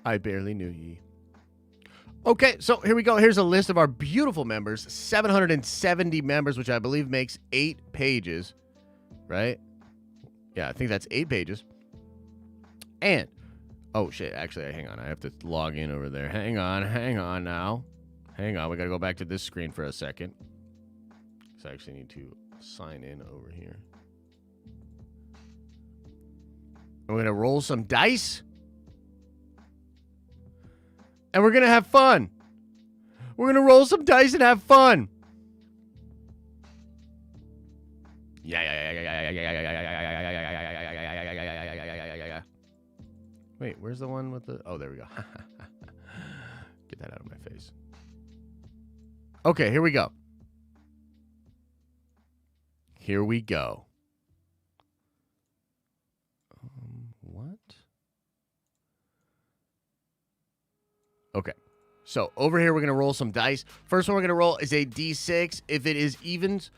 I barely knew ye. Okay, so here we go. Here's a list of our beautiful members. 770 members, which I believe makes 8 pages. Right? Yeah, I think that's 8 pages. And, oh shit, actually, hang on. I have to log in over there. Hang on now. Hang on, we gotta go back to this screen for a second. So I actually need to sign in over here. We're gonna roll some dice. And we're gonna have fun. We're gonna roll some dice and have fun. Yeah. Wait, where's the one with the... Oh, there we go. Get that out of my face. Okay, here we go. Here we go. What? Okay. So, over here, we're going to roll some dice. First one we're going to roll is a D6. If it is evens,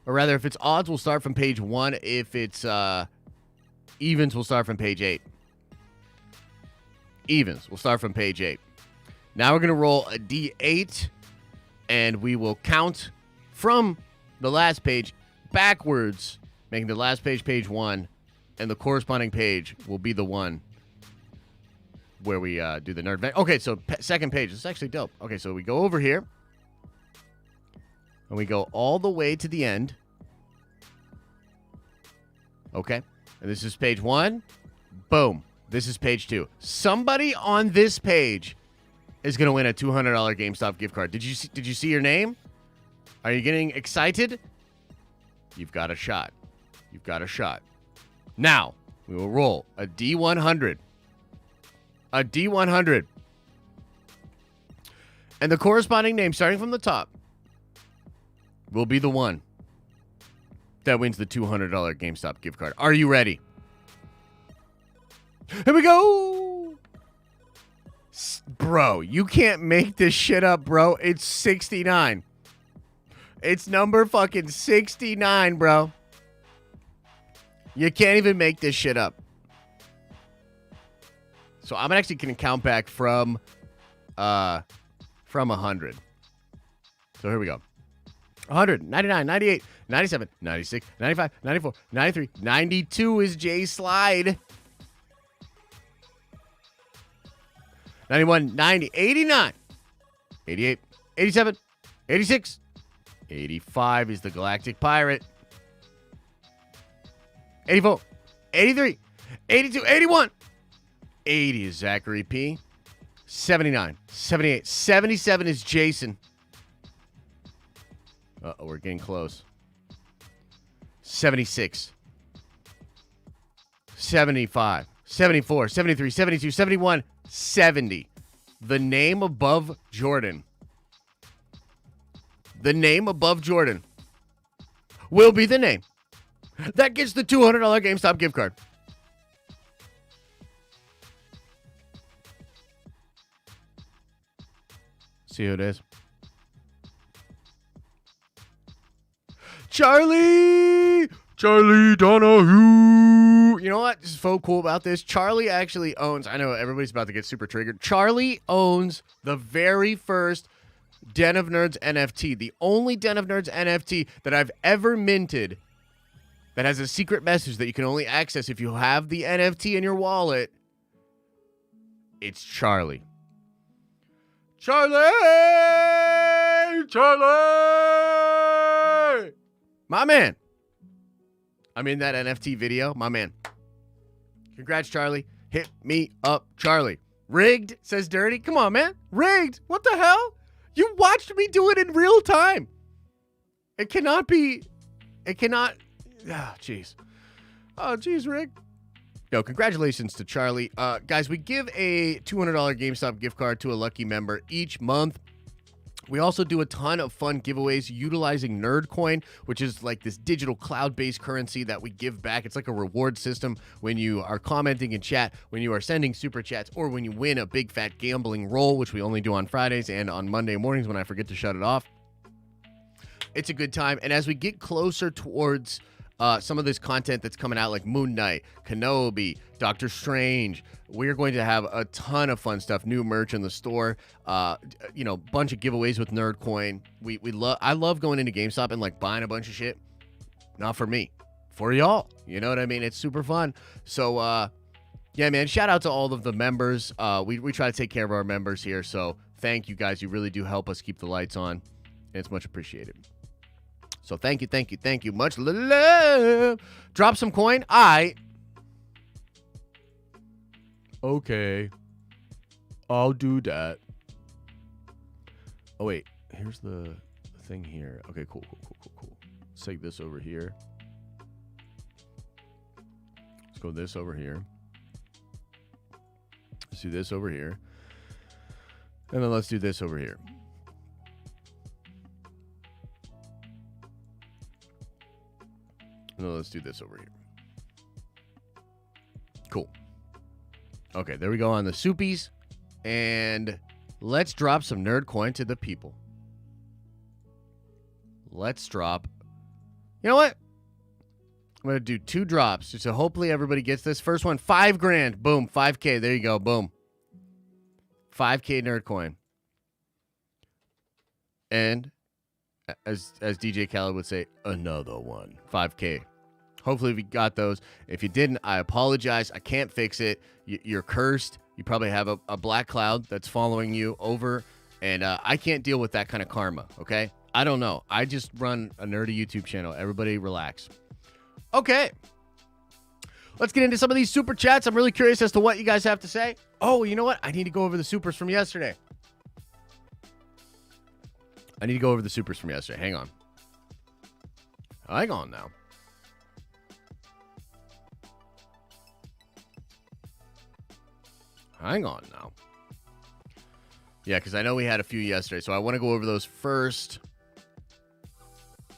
or rather, if it's odds, we'll start from page 1. If it's evens, we'll start from page 8. Evens. We'll start from page 8. Now we're going to roll a D8, and we will count from the last page backwards, making the last page page 1, and the corresponding page will be the one where we do the Nerdventure. Okay, so second page. This is actually dope. Okay, so we go over here, and we go all the way to the end. Okay, and this is page 1. Boom. This is page 2. Somebody on this page is going to win a $200 GameStop gift card. Did you see your name? Are you getting excited? You've got a shot. You've got a shot. Now, we will roll a D100. A D100. And the corresponding name, starting from the top, will be the one that wins the $200 GameStop gift card. Are you ready? Here we go. Bro, you can't make this shit up, bro. It's 69. It's number fucking 69, bro. You can't even make this shit up. So I'm actually going to count back from 100. So here we go. 100, 99, 98, 97, 96, 95, 94, 93, 92 is Jay Slide. 91, 90, 89, 88, 87, 86, 85 is the Galactic Pirate. 84, 83, 82, 81. 80 is Zachary P. 79, 78, 77 is Jason. Uh-oh, we're getting close. 76, 75, 74, 73, 72, 71, 70. The name above Jordan. The name above Jordan will be the name that gets the $200 GameStop gift card. See who it is. Charlie Donahue. You know what is so cool about this? Charlie actually owns, I know everybody's about to get super triggered. Charlie owns the very first Den of Nerds NFT. The only Den of Nerds NFT that I've ever minted that has a secret message that you can only access if you have the NFT in your wallet. It's Charlie. Charlie! My man. I'm in that NFT video. My man. Congrats, Charlie. Hit me up, Charlie. Rigged, says Dirty. Come on, man. Rigged. What the hell? You watched me do it in real time. It cannot be. It cannot. Ah, jeez. Oh, jeez, Rick. Yo, congratulations to Charlie. Guys, we give a $200 GameStop gift card to a lucky member each month. We also do a ton of fun giveaways utilizing Nerdcoin, which is like this digital cloud-based currency that we give back. It's like a reward system when you are commenting in chat, when you are sending super chats, or when you win a big fat gambling roll, which we only do on Fridays and on Monday mornings when I forget to shut it off. It's a good time. And as we get closer towards some of this content that's coming out, like Moon Knight, Kenobi, Doctor Strange, we're going to have a ton of fun stuff, new merch in the store, bunch of giveaways with Nerdcoin. I love going into GameStop and like buying a bunch of shit. Not for me, for y'all. You know what I mean? It's super fun. So, yeah, man, shout out to all of the members. We try to take care of our members here. So thank you guys. You really do help us keep the lights on. And it's much appreciated. So thank you. Much love. Drop some coin. Okay. I'll do that. Oh, wait. Here's the thing here. Okay, cool. Let's take this over here. Let's go this over here. Let's do this over here. And then let's do this over here. No, let's do this over here. Cool. Okay, there we go on the soupies. And let's drop some nerd coin to the people. Let's drop. You know what? I'm going to do 2 drops. So hopefully everybody gets this. First one, $5,000. Boom, 5K. There you go. Boom. 5K nerd coin. And as DJ Khaled would say, another one. 5K. Hopefully we got those. If you didn't, I apologize. I can't fix it. You're cursed. You probably have a black cloud that's following you over. And I can't deal with that kind of karma, okay? I don't know. I just run a nerdy YouTube channel. Everybody relax. Okay. Let's get into some of these super chats. I'm really curious as to what you guys have to say. Oh, you know what? I need to go over the supers from yesterday. Hang on. Hang on now. Yeah, because I know we had a few yesterday, so I want to go over those first.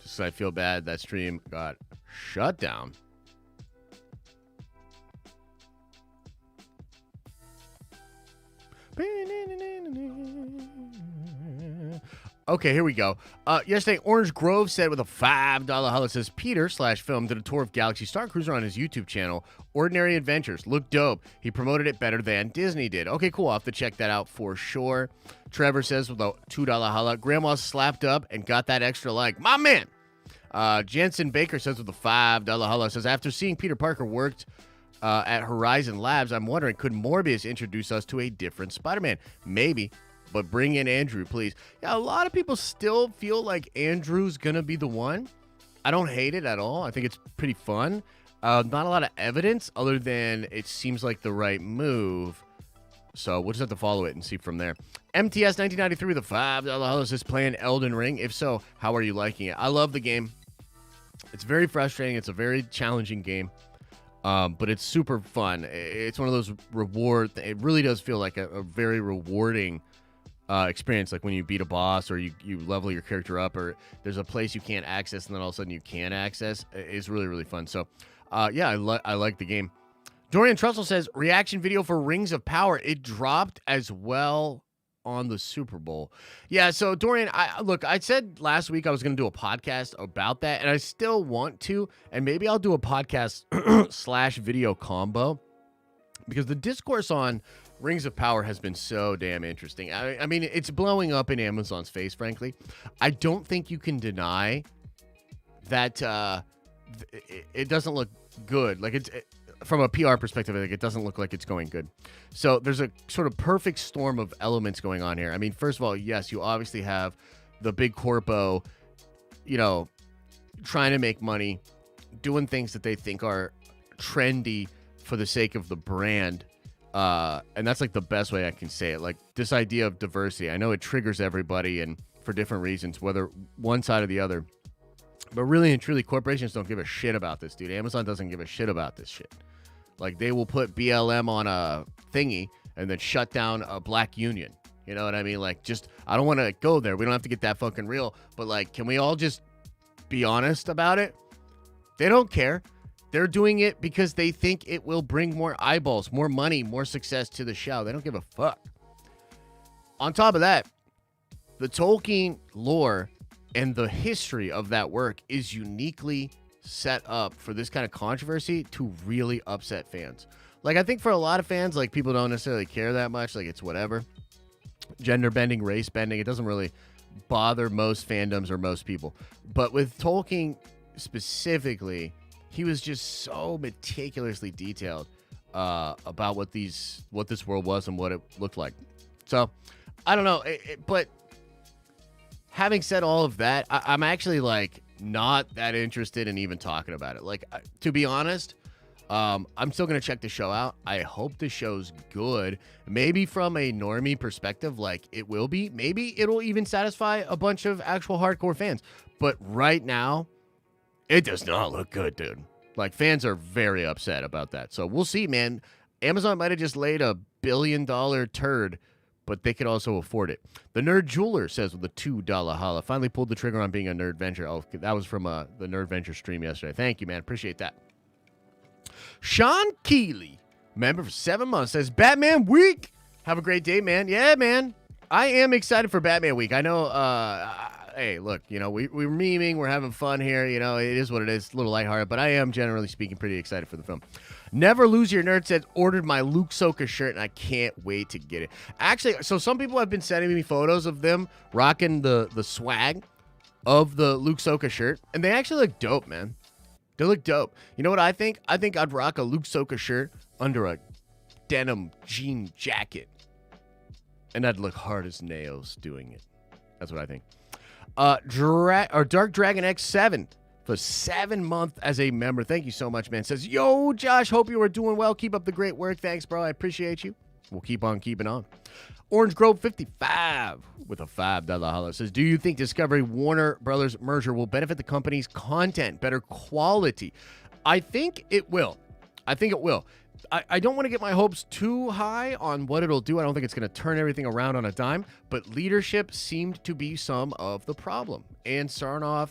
Just 'cause I feel bad that stream got shut down. Okay, here we go. Yesterday, Orange Grove said with a $5 holla, says Peter/film did a tour of Galaxy Star Cruiser on his YouTube channel, Ordinary Adventures. Looked dope. He promoted it better than Disney did. Okay, cool. I'll have to check that out for sure. Trevor says with a $2 holla, Grandma slapped up and got that extra like. My man! Jensen Baker says with a $5 holla, says after seeing Peter Parker worked at Horizon Labs, I'm wondering, could Morbius introduce us to a different Spider-Man? Maybe. But bring in Andrew, please. Yeah, a lot of people still feel like Andrew's going to be the one. I don't hate it at all. I think it's pretty fun. Not a lot of evidence other than it seems like the right move. So we'll just have to follow it and see from there. MTS 1993 with a $5 holla says playing Elden Ring. If so, how are you liking it? I love the game. It's very frustrating. It's a very challenging game, but it's super fun. It's one of those it really does feel like a very rewarding experience, like when you beat a boss or you level your character up, or there's a place you can't access and then all of a sudden you can access. It's really, really fun. So, yeah, I like the game. Dorian Trussell says, reaction video for Rings of Power. It dropped as well on the Super Bowl. Yeah, so Dorian, I said last week I was going to do a podcast about that, and I still want to, and maybe I'll do a podcast / video combo, because the discourse on Rings of Power has been so damn interesting. I mean, it's blowing up in Amazon's face, frankly. I don't think you can deny that it doesn't look good. Like, from a PR perspective, I think it doesn't look like it's going good. So there's a sort of perfect storm of elements going on here. I mean, first of all, yes, you obviously have the big corpo, trying to make money, doing things that they think are trendy for the sake of the brand. And that's like the best way I can say it. Like, this idea of diversity, I know it triggers everybody and for different reasons, whether one side or the other. But really and truly, corporations don't give a shit about this, dude. Amazon doesn't give a shit about this shit. Like, they will put BLM on a thingy and then shut down a black union. You know what I mean? Like, just, I don't want to go there. We don't have to get that fucking real. But, like, can we all just be honest about it? They don't care. They're doing it because they think it will bring more eyeballs, more money, more success to the show. They don't give a fuck. On top of that, the Tolkien lore and the history of that work is uniquely set up for this kind of controversy to really upset fans. Like, I think for a lot of fans, like, people don't necessarily care that much. Like, it's whatever. Gender bending, race bending, it doesn't really bother most fandoms or most people. But with Tolkien specifically, he was just so meticulously detailed about what this world was and what it looked like. So, I don't know. But having said all of that, I'm actually, like, not that interested in even talking about it. Like, to be honest, I'm still going to check the show out. I hope the show's good. Maybe from a normie perspective, like, it will be. Maybe it'll even satisfy a bunch of actual hardcore fans. But right now, it does not look good, dude. Like, fans are very upset about that. So we'll see, man. Amazon might have just laid a $1 billion turd, but they could also afford it. The Nerd Jeweler says with a $2 holla, finally pulled the trigger on being a Nerdventure. Oh, that was from the Nerdventure stream yesterday. Thank you, man. Appreciate that. Sean Keeley, member for 7 months, says, Batman Week. Have a great day, man. Yeah, man. I am excited for Batman Week. I know, hey, look, we're memeing. We're having fun here. It is what it is. A little lighthearted, but I am, generally speaking, pretty excited for the film. Never Lose Your Nerd said, ordered my Luke Soka shirt, and I can't wait to get it. Actually, so some people have been sending me photos of them rocking the swag of the Luke Soka shirt, and they actually look dope, man. They look dope. You know what I think? I think I'd rock a Luke Soka shirt under a denim jean jacket, and I'd look hard as nails doing it. That's what I think. Dark Dragon X7 for 7 months as a member. Thank you so much, man. Says, yo, Josh, hope you are doing well. Keep up the great work. Thanks, bro. I appreciate you. We'll keep on keeping on. Orange Grove 55 with a $5 holla says, do you think Discovery Warner Brothers merger will benefit the company's content, better quality? I think it will. I don't want to get my hopes too high on what it'll do. I don't think it's going to turn everything around on a dime, but leadership seemed to be some of the problem. And Sarnoff,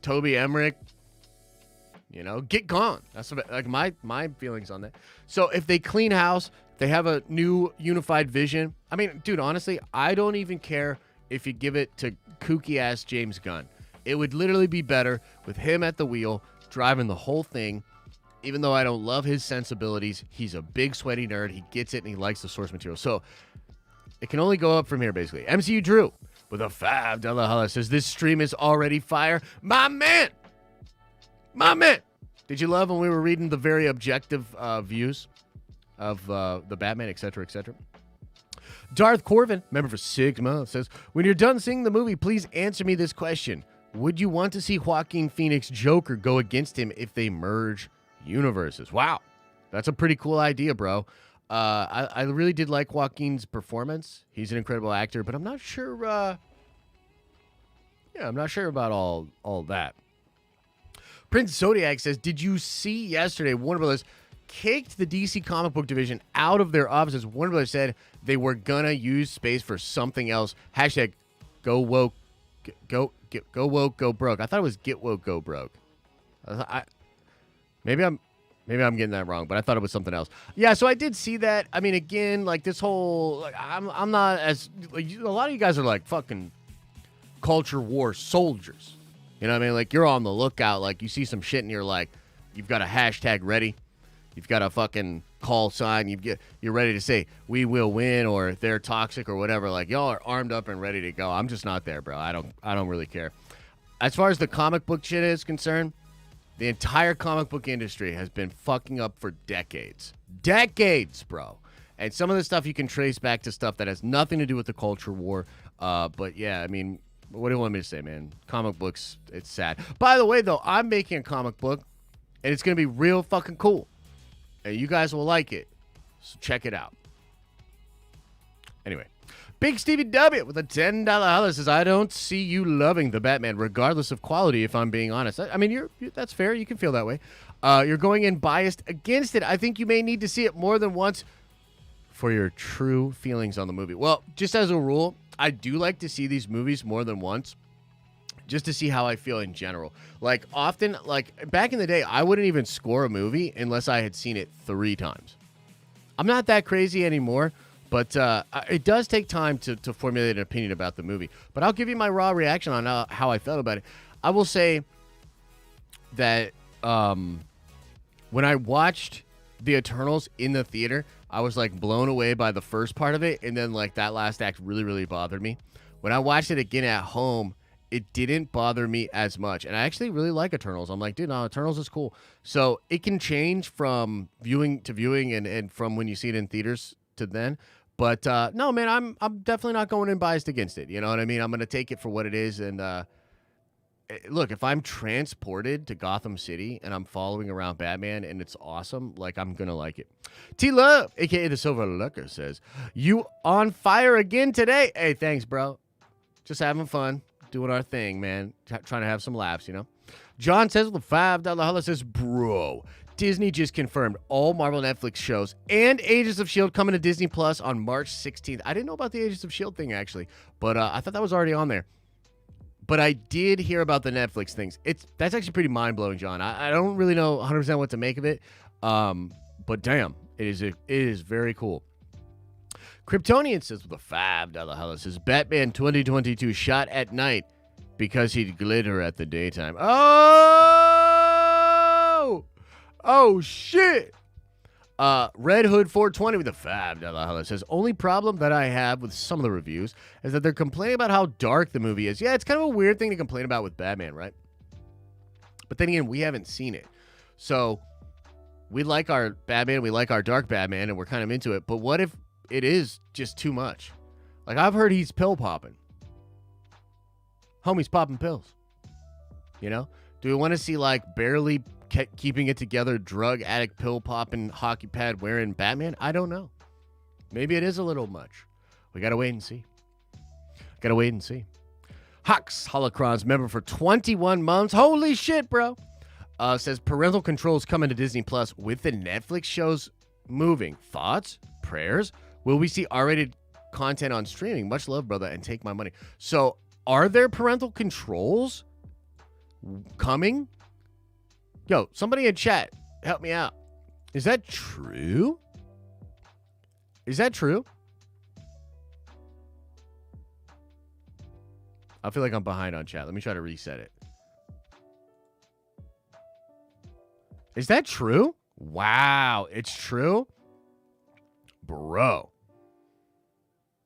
Toby Emmerich, get gone. That's like my feelings on that. So if they clean house, they have a new unified vision. I mean, dude, honestly, I don't even care if you give it to kooky ass James Gunn. It would literally be better with him at the wheel, driving the whole thing. Even though I don't love his sensibilities, he's a big sweaty nerd. He gets it and he likes the source material. So it can only go up from here, basically. MCU Drew with a $5 holla says, this stream is already fire. My man. Did you love when we were reading the very objective views of the Batman, etc., etc.? Darth Corvin, member for 6 months, says, when you're done seeing the movie, please answer me this question. Would you want to see Joaquin Phoenix Joker go against him if they merge universes? Wow. That's a pretty cool idea, bro. I really did like Joaquin's performance. He's an incredible actor, but I'm not sure. Yeah, I'm not sure about all that. Prince Zodiac says, did you see yesterday Warner Brothers kicked the DC comic book division out of their offices? Warner Brothers said they were gonna use space for something else. Hashtag go woke, go woke, go broke. I thought it was get woke, go broke. Maybe I'm getting that wrong, but I thought it was something else. Yeah, so I did see that. I mean, again, like this whole, like, I'm not as, like, a lot of you guys are like fucking culture war soldiers. You know what I mean? Like, you're on the lookout. Like, you see some shit and you're like, you've got a hashtag ready. You've got a fucking call sign. You're ready to say, we will win, or they're toxic, or whatever. Like, y'all are armed up and ready to go. I'm just not there, bro. I don't really care. As far as the comic book shit is concerned, the entire comic book industry has been fucking up for decades. Decades, bro. And some of the stuff you can trace back to stuff that has nothing to do with the culture war. But yeah, I mean, what do you want me to say, man? Comic books, it's sad. By the way, though, I'm making a comic book, and it's going to be real fucking cool. And you guys will like it. So check it out. Anyway. Big Stevie W with a $10 holler says, I don't see you loving the Batman, regardless of quality, if I'm being honest. I mean, that's fair. You can feel that way. You're going in biased against it. I think you may need to see it more than once for your true feelings on the movie. Well, just as a rule, I do like to see these movies more than once, just to see how I feel in general. Like, often, like, back in the day, I wouldn't even score a movie unless I had seen it 3 times. I'm not that crazy anymore, but it does take time to formulate an opinion about the movie. But I'll give you my raw reaction on how I felt about it. I will say that when I watched The Eternals in the theater, I was, like, blown away by the first part of it, and then, like, that last act really, really bothered me. When I watched it again at home, it didn't bother me as much. And I actually really like Eternals. I'm like, dude, no, Eternals is cool. So it can change from viewing to viewing and from when you see it in theaters to then. But no, man, I'm definitely not going in biased against it. You know what I mean? I'm going to take it for what it is. And look, if I'm transported to Gotham City and I'm following around Batman and it's awesome, like, I'm going to like it. T-Love, a.k.a. the Silver Looker, says, you on fire again today? Hey, thanks, bro. Just having fun. Doing our thing, man. Trying to have some laughs, you know? John says with a $5 holla says, bro, Disney just confirmed all Marvel Netflix shows and Agents of S.H.I.E.L.D. coming to Disney Plus on March 16th. I didn't know about the Agents of S.H.I.E.L.D. thing, actually, but I thought that was already on there. But I did hear about the Netflix things. That's actually pretty mind-blowing, John. I don't really know 100% what to make of it, but damn, it is very cool. Kryptonian says with a $5 holla says, Batman 2022 shot at night because he'd glitter at the daytime. Oh, shit. Red Hood 420 with a $5 holla says, only problem that I have with some of the reviews is that they're complaining about how dark the movie is. Yeah, it's kind of a weird thing to complain about with Batman, right? But then again, we haven't seen it. So we like our Batman, we like our dark Batman, and we're kind of into it. But what if it is just too much? Like, I've heard he's pill popping. Homie's popping pills. You know? Do we want to see, like, barely keeping it together, drug addict, pill popping, hockey pad wearing Batman? I don't know. Maybe it is a little much. We gotta wait and see. Hux Holocrons member for 21 months. Holy shit, bro. Says parental controls coming to Disney Plus with the Netflix shows moving. Thoughts? Prayers? Will we see R-rated content on streaming? Much love, brother, and take my money. So, are there parental controls coming? Yo, somebody in chat, help me out. Is that true? I feel like I'm behind on chat. Let me try to reset it. Is that true? Wow, it's true? Bro.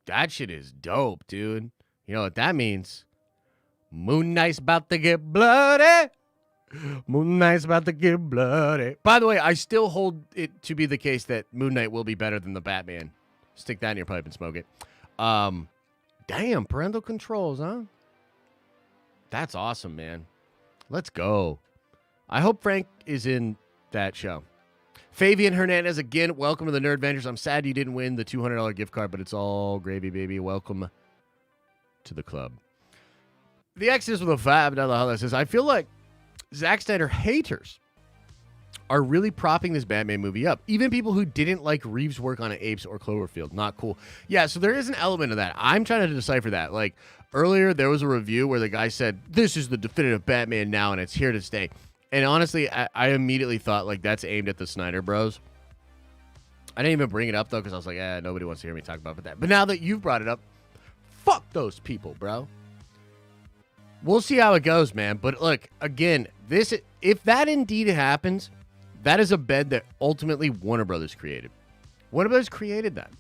That shit is dope, dude. You know what that means? Moon Knight's about to get bloody. Moon Knight's about to get bloody. By the way, I still hold it to be the case that Moon Knight will be better than the Batman. Stick that in your pipe and smoke it. Damn, parental controls, huh? That's awesome, man. Let's go. I hope Frank is in that show. Fabian Hernandez, again, welcome to the Nerdventures. I'm sad you didn't win the $200 gift card, but it's all gravy, baby. Welcome to the club. The Exodus with a $5 says, I feel like Zack Snyder haters are really propping this Batman movie up. Even people who didn't like Reeves' work on Apes or Cloverfield. Not cool. Yeah, so there is an element of that. I'm trying to decipher that. Like, earlier there was a review where the guy said, this is the definitive Batman now, and it's here to stay. And honestly, I immediately thought, like, that's aimed at the Snyder bros. I didn't even bring it up, though, because I was like, nobody wants to hear me talk about that. But now that you've brought it up, fuck those people, bro. We'll see how it goes, man. But look, again, if that indeed happens, that is a bed that ultimately Warner Brothers created. Warner Brothers created that.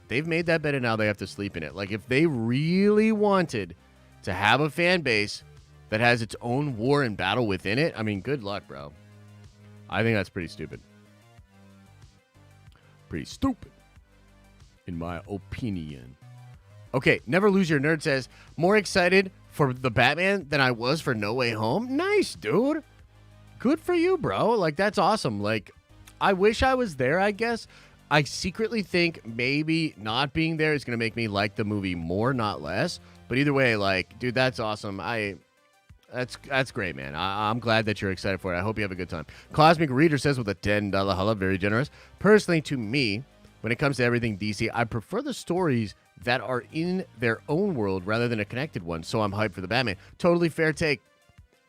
They've made that bed, and now they have to sleep in it. Like, if they really wanted to have a fan base that has its own war and battle within it, I mean, good luck, bro. I think that's pretty stupid. Pretty stupid, in my opinion. Okay, Never Lose Your Nerd says, more excited for the Batman than I was for No Way Home. Nice, dude. Good for you, bro. Like, that's awesome. Like, I wish I was there, I guess. I secretly think maybe not being there is going to make me like the movie more, not less. But either way, like, dude, that's awesome. That's great, man. I'm glad that you're excited for it. I hope you have a good time. Cosmic Reader says with a $10 holla, very generous. Personally, to me, when it comes to everything DC, I prefer the stories that are in their own world rather than a connected one. So I'm hyped for the Batman. Totally fair take.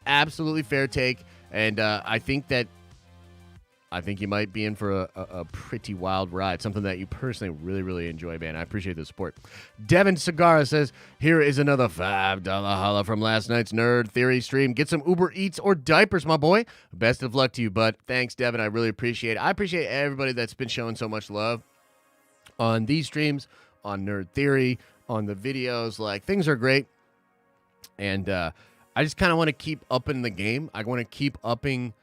Absolutely fair take. And I think you might be in for a pretty wild ride. Something that you personally really, really enjoy, man. I appreciate the support. Devin Segara says, here is another $5 holla from last night's Nerd Theory stream. Get some Uber Eats or diapers, my boy. Best of luck to you, bud. Thanks, Devin. I really appreciate it. I appreciate everybody that's been showing so much love on these streams, on Nerd Theory, on the videos. Like, things are great. And I just kind of want to keep upping the game. I want to keep upping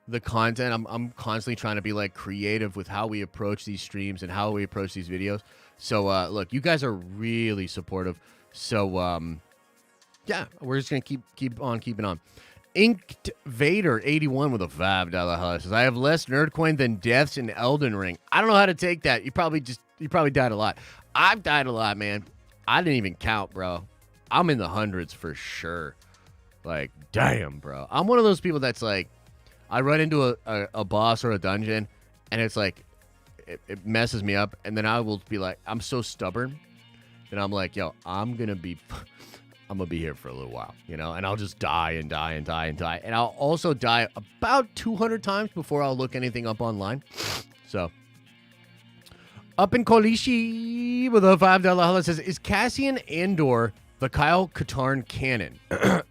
the content. I'm constantly trying to be like creative with how we approach these streams and how we approach these videos. So look, you guys are really supportive. So yeah, we're just gonna keep on keeping on. Inked Vader 81 with a $5 holla says, I have less nerd coin than deaths in Elden Ring. I don't know how to take that. You probably died a lot. I've died a lot, man. I didn't even count, bro. I'm in the hundreds for sure. Like, damn, bro. I'm one of those people that's like, I run into a boss or a dungeon, and it's like, it messes me up, and then I will be like, I'm so stubborn, and I'm like, yo, I'm gonna be here for a little while, you know, and I'll just die and die and die and die, and I'll also die about 200 times before I'll look anything up online. So, Up in Kolishi with a $5 holla says, is Cassian Andor the Kyle Katarn canon?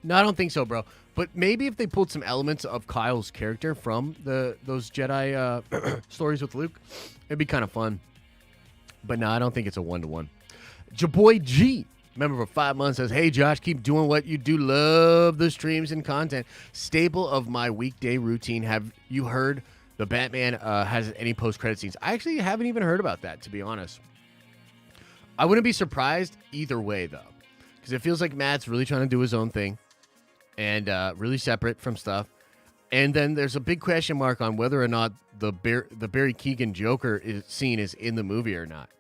No, I don't think so, bro. But maybe if they pulled some elements of Kyle's character from those Jedi stories with Luke, it'd be kind of fun. But no, I don't think it's a one-to-one. Jaboy G, member for 5 months, says, hey, Josh, keep doing what you do. Love the streams and content. Staple of my weekday routine. Have you heard the Batman has any post-credit scenes? I actually haven't even heard about that, to be honest. I wouldn't be surprised either way, though, because it feels like Matt's really trying to do his own thing. And really separate from stuff. And then there's a big question mark on whether or not the Barry Keoghan Joker scene is in the movie or not.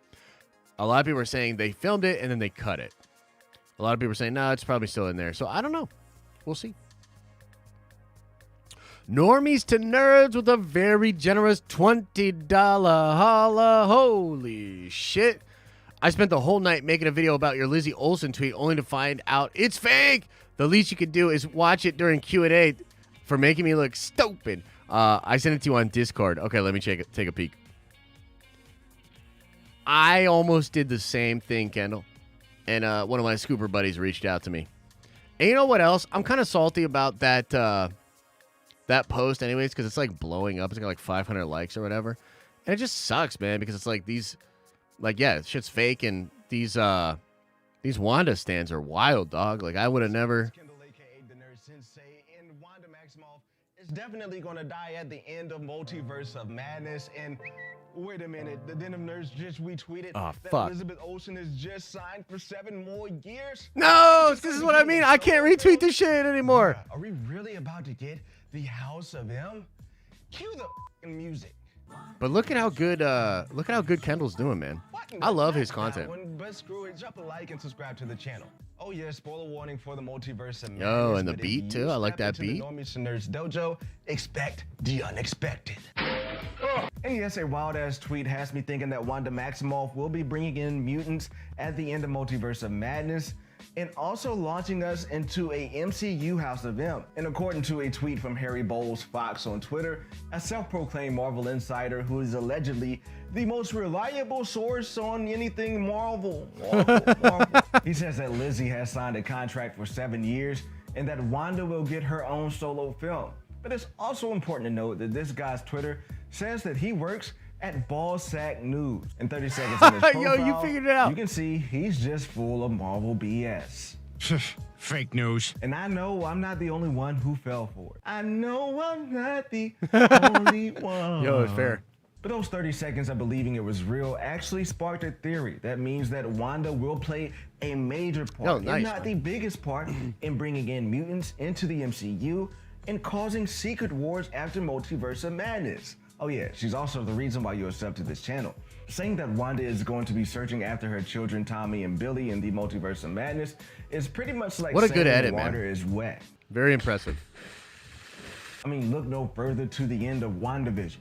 A lot of people are saying they filmed it and then they cut it. A lot of people are saying, no, it's probably still in there. So I don't know. We'll see. Normies to Nerds with a very generous $20 holla. Holy shit. I spent the whole night making a video about your Lizzie Olsen tweet only to find out it's fake. The least you could do is watch it during Q&A for making me look stupid. I sent it to you on Discord. Okay, let me take a peek. I almost did the same thing, Kendall. And one of my scooper buddies reached out to me. And you know what else? I'm kind of salty about that post anyways, because it's like blowing up. It's got like 500 likes or whatever. And it just sucks, man, because it's like these, like, yeah, shit's fake, and these Wanda stands are wild, dog. Like, I would have never. Kendall, aka the Nerd Sensei, and Wanda Maximoff is definitely gonna die at the end of Multiverse of Madness. And wait a minute, the Den of Nerds just retweeted that Elizabeth Olsen is just signed for 7 more years. No, this is what I mean. I can't retweet this shit anymore. Are we really about to get the House of M? Cue the music. But look at how good Kendall's doing, man. I love his content. But screw it, drop a like and subscribe to the channel. Oh yeah, spoiler warning for the Multiverse of Madness. Yo, and the beat too. I like that beat. Nerds Dojo, expect the unexpected. And yes, a wild-ass tweet has me thinking that Wanda Maximoff will be bringing in mutants at the end of Multiverse of Madness, and also launching us into a MCU House of M. And according to a tweet from Harry Bowles Fox on Twitter, a self-proclaimed Marvel insider who is allegedly the most reliable source on anything Marvel. He says that Lizzie has signed a contract for 7 years and that Wanda will get her own solo film. But it's also important to note that this guy's Twitter says that he works at Ballsack News. In 30 seconds in his profile, yo, you figured it out. You can see he's just full of Marvel BS. Fake news. And I know I'm not the only one who fell for it. I know I'm not the only one. Yo, it's fair. But those 30 seconds of believing it was real actually sparked a theory. That means that Wanda will play a major part, if not the biggest part, in bringing in mutants into the MCU and causing secret wars after Multiverse of Madness. Oh yeah, she's also the reason why you are subbed to this channel. Saying that Wanda is going to be searching after her children Tommy and Billy in the Multiverse of Madness is pretty much like what a saying good edit, water man. is wet. Very impressive. I mean, look no further to the end of WandaVision.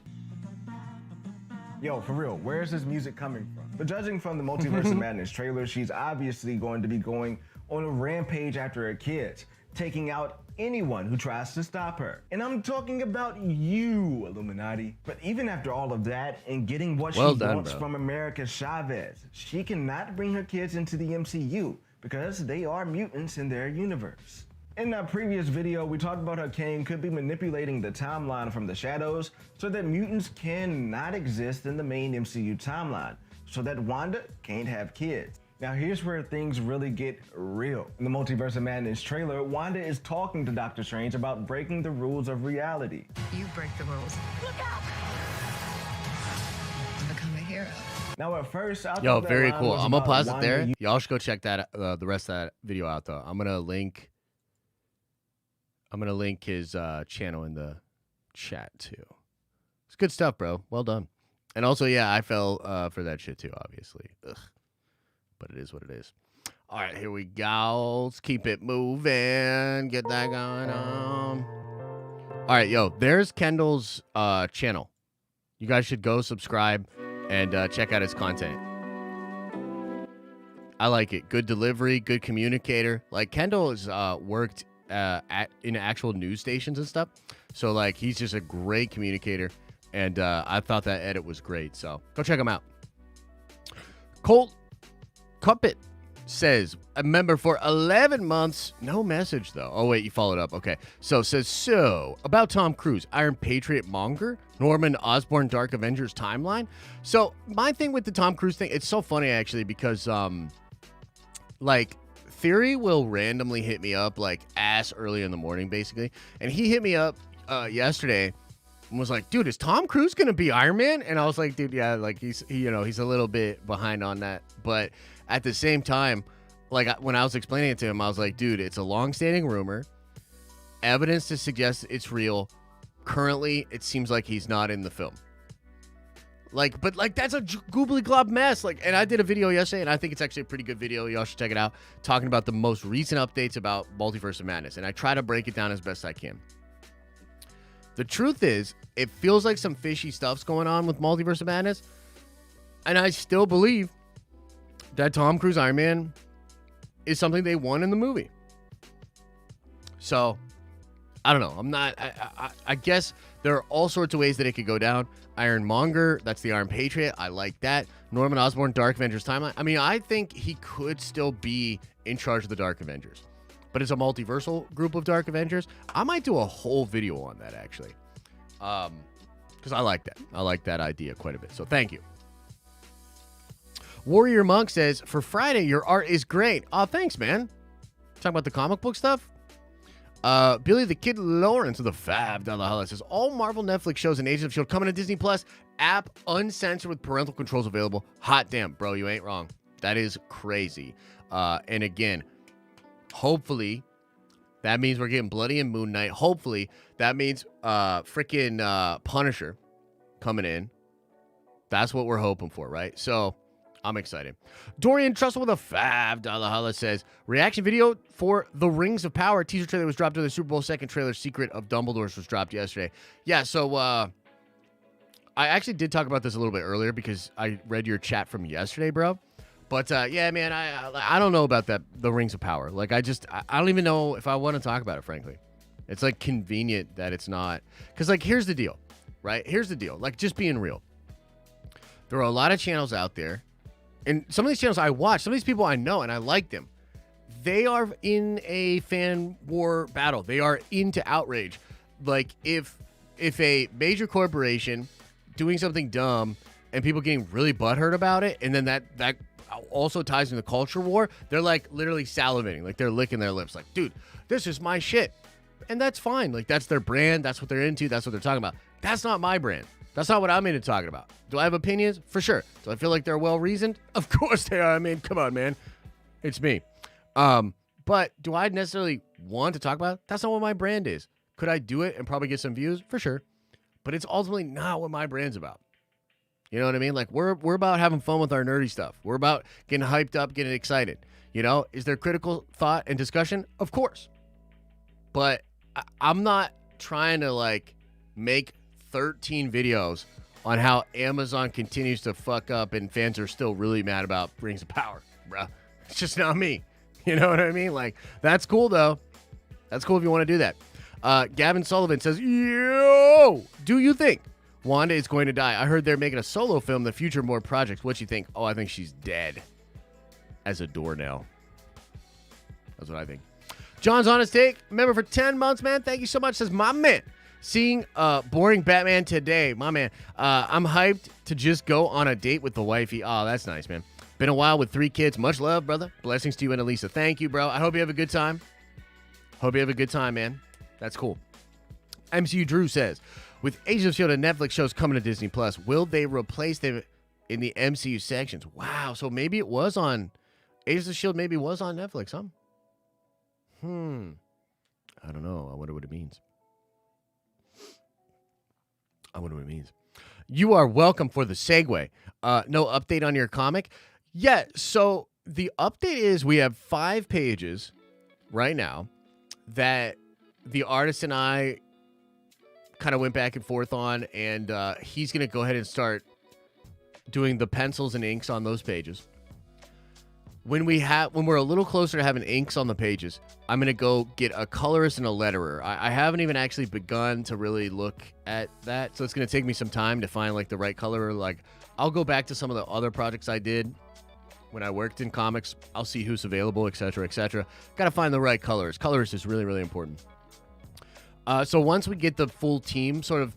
Yo, for real, where is this music coming from? But judging from the Multiverse of Madness trailer, she's obviously going to be going on a rampage after her kids, taking out anyone who tries to stop her. And I'm talking about you, Illuminati. But even after all of that and getting what she wants from America Chavez, she cannot bring her kids into the MCU because they are mutants in their universe. In that previous video, we talked about how Kang could be manipulating the timeline from the shadows so that mutants cannot exist in the main MCU timeline, so that Wanda can't have kids. Now here's where things really get real. In the Multiverse of Madness trailer, Wanda is talking to Doctor Strange about breaking the rules of reality. You break the rules. Look out! Become a hero. Now at first, I Yo, thought very that line cool. was I'm gonna about pause it Wanda there. Y'all should go check that the rest of that video out though. I'm gonna link his channel in the chat too. It's good stuff, bro. Well done. And also, yeah, I fell for that shit too, obviously. Ugh. But it is what it is. All right, here we go. Let's keep it moving. Get that going on. All right, yo, there's Kendall's channel. You guys should go subscribe and check out his content. I like it. Good delivery, good communicator. Like, Kendall has worked in actual news stations and stuff. So, like, he's just a great communicator. And I thought that edit was great. So, go check him out. Colt Cuppet says, a member for 11 months. No message, though. Oh, wait, you followed up. Okay. So, says, about Tom Cruise, Iron Patriot Monger, Norman Osborn, Dark Avengers timeline. So, my thing with the Tom Cruise thing, it's so funny, actually, because, like, Theory will randomly hit me up, like, ass early in the morning, basically. And he hit me up yesterday and was like, dude, is Tom Cruise going to be Iron Man? And I was like, dude, yeah, like, he's a little bit behind on that. But at the same time, like, when I was explaining it to him, I was like, dude, it's a long-standing rumor. Evidence to suggest it's real. Currently, it seems like he's not in the film. Like, but, like, that's a goobly glob mess. Like, and I did a video yesterday, and I think it's actually a pretty good video. Y'all should check it out. Talking about the most recent updates about Multiverse of Madness. And I try to break it down as best I can. The truth is, it feels like some fishy stuff's going on with Multiverse of Madness. And I still believe that Tom Cruise Iron Man is something they won in the movie. So, I don't know. I'm not... I guess there are all sorts of ways that it could go down. Ironmonger, that's the Iron Patriot. I like that. Norman Osborn, Dark Avengers timeline. I mean, I think he could still be in charge of the Dark Avengers. But it's a multiversal group of Dark Avengers. I might do a whole video on that, actually. Because I like that. I like that idea quite a bit. So thank you. Warrior Monk says, for Friday, your art is great. Oh, thanks, man. Talking about the comic book stuff? Billy the Kid Lawrence of the Fab Dollar says, all Marvel Netflix shows and Agents of S.H.I.E.L.D. coming to Disney Plus. App uncensored with parental controls available. Hot damn, bro, you ain't wrong. That is crazy. And again, hopefully, that means we're getting Bloody and Moon Knight. Hopefully, that means freaking Punisher coming in. That's what we're hoping for, right? So I'm excited. Dorian Trussell with a $5 holla says, reaction video for The Rings of Power. Teaser trailer was dropped to the Super Bowl. Second trailer, Secret of Dumbledore's, was dropped yesterday. Yeah, so I actually did talk about this a little bit earlier because I read your chat from yesterday, bro. But yeah, man, I don't know about that, The Rings of Power. Like, I don't even know if I want to talk about it, frankly. It's like convenient that it's not. Because, like, here's the deal, right? Here's the deal. Like, just being real. There are a lot of channels out there. And some of these channels I watch, some of these people I know, and I like them. They are in a fan war battle. They are into outrage. Like, if a major corporation doing something dumb and people getting really butthurt about it, and then that also ties into the culture war, they're, like, literally salivating. Like, they're licking their lips. Like, dude, this is my shit. And that's fine. Like, that's their brand. That's what they're into. That's what they're talking about. That's not my brand. That's not what I'm into talking about. Do I have opinions? For sure. Do I feel like they're well-reasoned? Of course they are. I mean, come on, man. It's me. But do I necessarily want to talk about it? That's not what my brand is. Could I do it and probably get some views? For sure. But it's ultimately not what my brand's about. You know what I mean? Like, we're about having fun with our nerdy stuff. We're about getting hyped up, getting excited. You know? Is there critical thought and discussion? Of course. But I'm not trying to, like, make 13 videos on how Amazon continues to fuck up and fans are still really mad about Rings of Power, bro. It's just not me. You know what I mean? Like, that's cool, though. That's cool if you want to do that. Gavin Sullivan says, yo, do you think Wanda is going to die? I heard they're making a solo film in the future, more projects. What do you think? Oh, I think she's dead as a doornail. That's what I think. John's Honest Take, member for 10 months, man. Thank you so much. Says, my man. Seeing boring Batman today, my man. I'm hyped to just go on a date with the wifey. Oh, that's nice, man. Been a while with 3 kids. Much love, brother. Blessings to you and Elisa. Thank you, bro. I hope you have a good time. Hope you have a good time, man. That's cool. MCU Drew says, with Agents of S.H.I.E.L.D. and Netflix shows coming to Disney Plus, will they replace them in the MCU sections? Wow. So maybe it was on Agents of S.H.I.E.L.D. Maybe was on Netflix, huh? I don't know. I wonder what it means. I wonder what it means. You are welcome for the segue. No update on your comic? Yeah, so the update is we have 5 pages right now that the artist and I kind of went back and forth on, and he's going to go ahead and start doing the pencils and inks on those pages. When we're a little closer to having inks on the pages, I'm going to go get a colorist and a letterer. I haven't even actually begun to really look at that, so it's going to take me some time to find, like, the right color. Like, I'll go back to some of the other projects I did when I worked in comics. I'll see who's available, etc., etc. Got to find the right colors. Colorist is really, really important. So once we get the full team sort of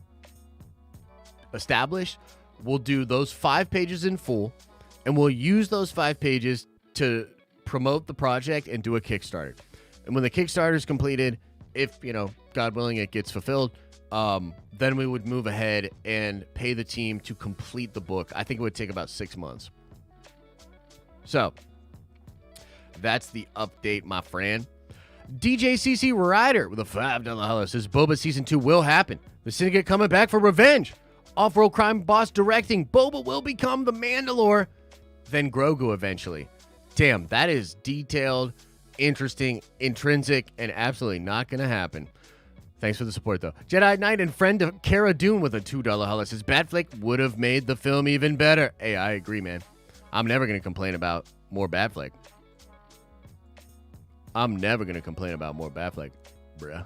established, we'll do those 5 pages in full, and we'll use those 5 pages to promote the project and do a Kickstarter. And when the Kickstarter is completed, if, you know, God willing, it gets fulfilled, then we would move ahead and pay the team to complete the book. I think it would take about 6 months. So that's the update, my friend. DJCC Ryder with a $5 holla says, Boba Season 2 will happen. The Syndicate coming back for revenge. Off-road crime boss directing. Boba will become the Mandalore, then Grogu eventually. Damn, that is detailed, interesting, intrinsic, and absolutely not going to happen. Thanks for the support, though. Jedi Knight and friend of Cara Dune with a $2 holla says, Batfleck would have made the film even better. Hey, I agree, man. I'm never going to complain about more Batfleck. I'm never going to complain about more Batfleck, bruh.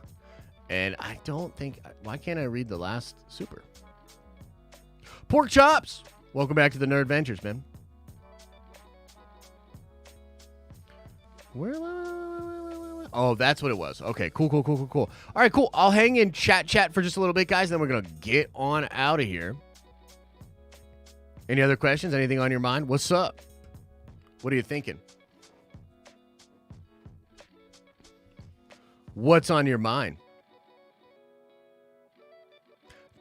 And I don't think... Why can't I read the last super? Pork Chops! Welcome back to the Nerdventures, man. Where? Oh, that's what it was. Okay, cool. All right, cool. I'll hang in chat for just a little bit, guys. Then we're going to get on out of here. Any other questions? Anything on your mind? What's up? What are you thinking? What's on your mind?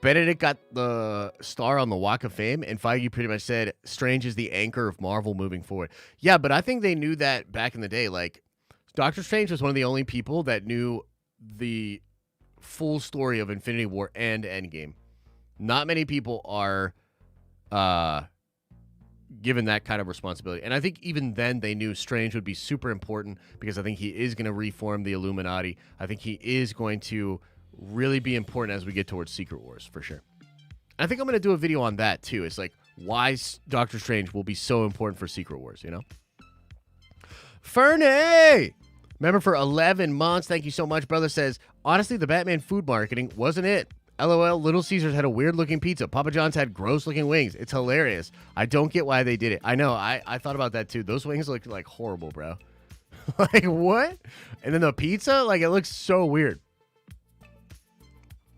Benedict got the star on the Walk of Fame, and Feige pretty much said Strange is the anchor of Marvel moving forward. Yeah, but I think they knew that back in the day. Like, Doctor Strange was one of the only people that knew the full story of Infinity War and Endgame. Not many people are given that kind of responsibility. And I think even then they knew Strange would be super important because I think he is going to reform the Illuminati. I think he is going to really be important as we get towards Secret Wars, for sure. I think I'm going to do a video on that, too. It's like why Doctor Strange will be so important for Secret Wars, you know? Fernie! Remember for 11 months. Thank you so much, brother. Says, honestly, the Batman food marketing wasn't it. LOL, Little Caesars had a weird-looking pizza. Papa John's had gross-looking wings. It's hilarious. I don't get why they did it. I know. I thought about that, too. Those wings look, like, horrible, bro. Like, what? And then the pizza? Like, it looks so weird.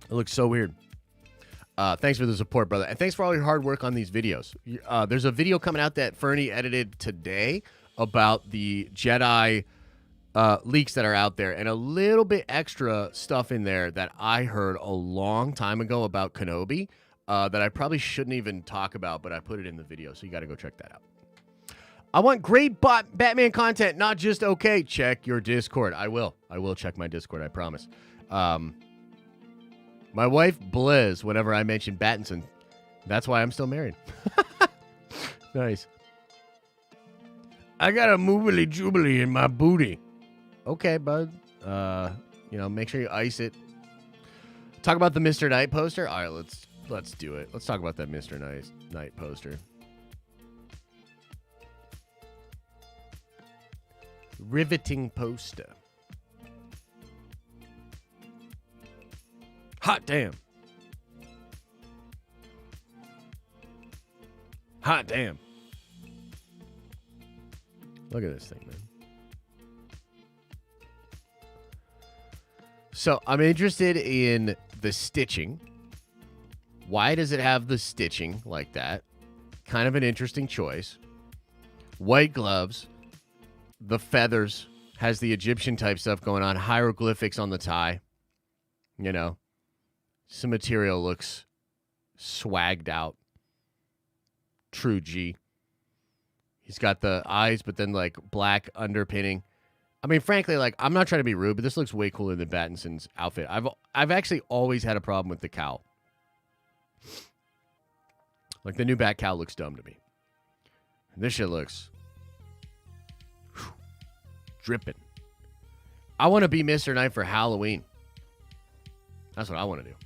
It looks so weird. Thanks for the support, brother. And thanks for all your hard work on these videos. There's a video coming out that Fernie edited today about the Jedi leaks that are out there, and a little bit extra stuff in there that I heard a long time ago about Kenobi that I probably shouldn't even talk about, but I put it in the video, so you got to go check that out. I want great Batman content, not just okay. Check your Discord. I will check my Discord, I promise. My wife blizz whenever I mention Battinson. That's why I'm still married. Nice. I got a moobly jubilee in my booty. Okay, bud. Make sure you ice it. Talk about the Mr. Knight poster. All right, let's do it. Let's talk about that Mr. Knight poster. Riveting poster. Hot damn. Hot damn. Look at this thing, man. So I'm interested in the stitching. Why does it have the stitching like that? Kind of an interesting choice. White gloves. The feathers. Has the Egyptian type stuff going on. Hieroglyphics on the tie. You know. Some material looks swagged out. True G. He's got the eyes, but then like black underpinning. I mean, frankly, like, I'm not trying to be rude, but this looks way cooler than Battinson's outfit. I've actually always had a problem with the cowl. Like, the new Bat cowl looks dumb to me. And this shit looks dripping. I want to be Mr. Knight for Halloween. That's what I want to do.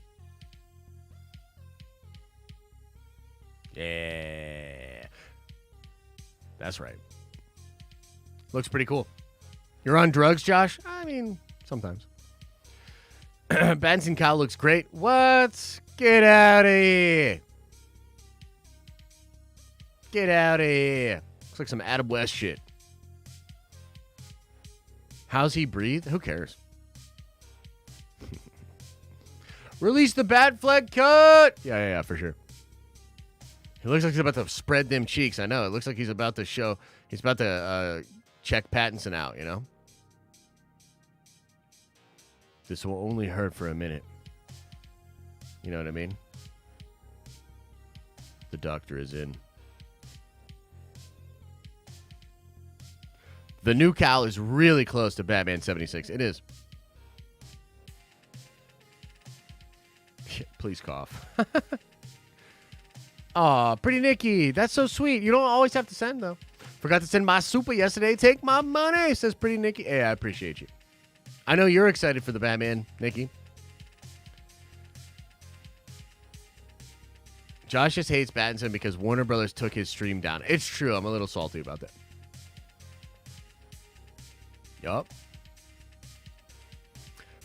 Yeah. That's right. Looks pretty cool. You're on drugs, Josh? I mean, sometimes. Battinson cowl looks great. What? Get out of here. Get out of here. Looks like some Adam West shit. How's he breathe? Who cares? Release the bat flag cut. Yeah, for sure. He looks like he's about to spread them cheeks. I know. It looks like he's about to show. He's about to check Pattinson out, you know? This will only hurt for a minute. You know what I mean? The doctor is in. The new cowl is really close to Batman 76. It is. Please cough. Aw, Pretty Nikki. That's so sweet. You don't always have to send, though. Forgot to send my super yesterday. Take my money, says Pretty Nikki. Hey, I appreciate you. I know you're excited for the Batman, Nikki. Josh just hates Pattinson because Warner Brothers took his stream down. It's true. I'm a little salty about that. Yup.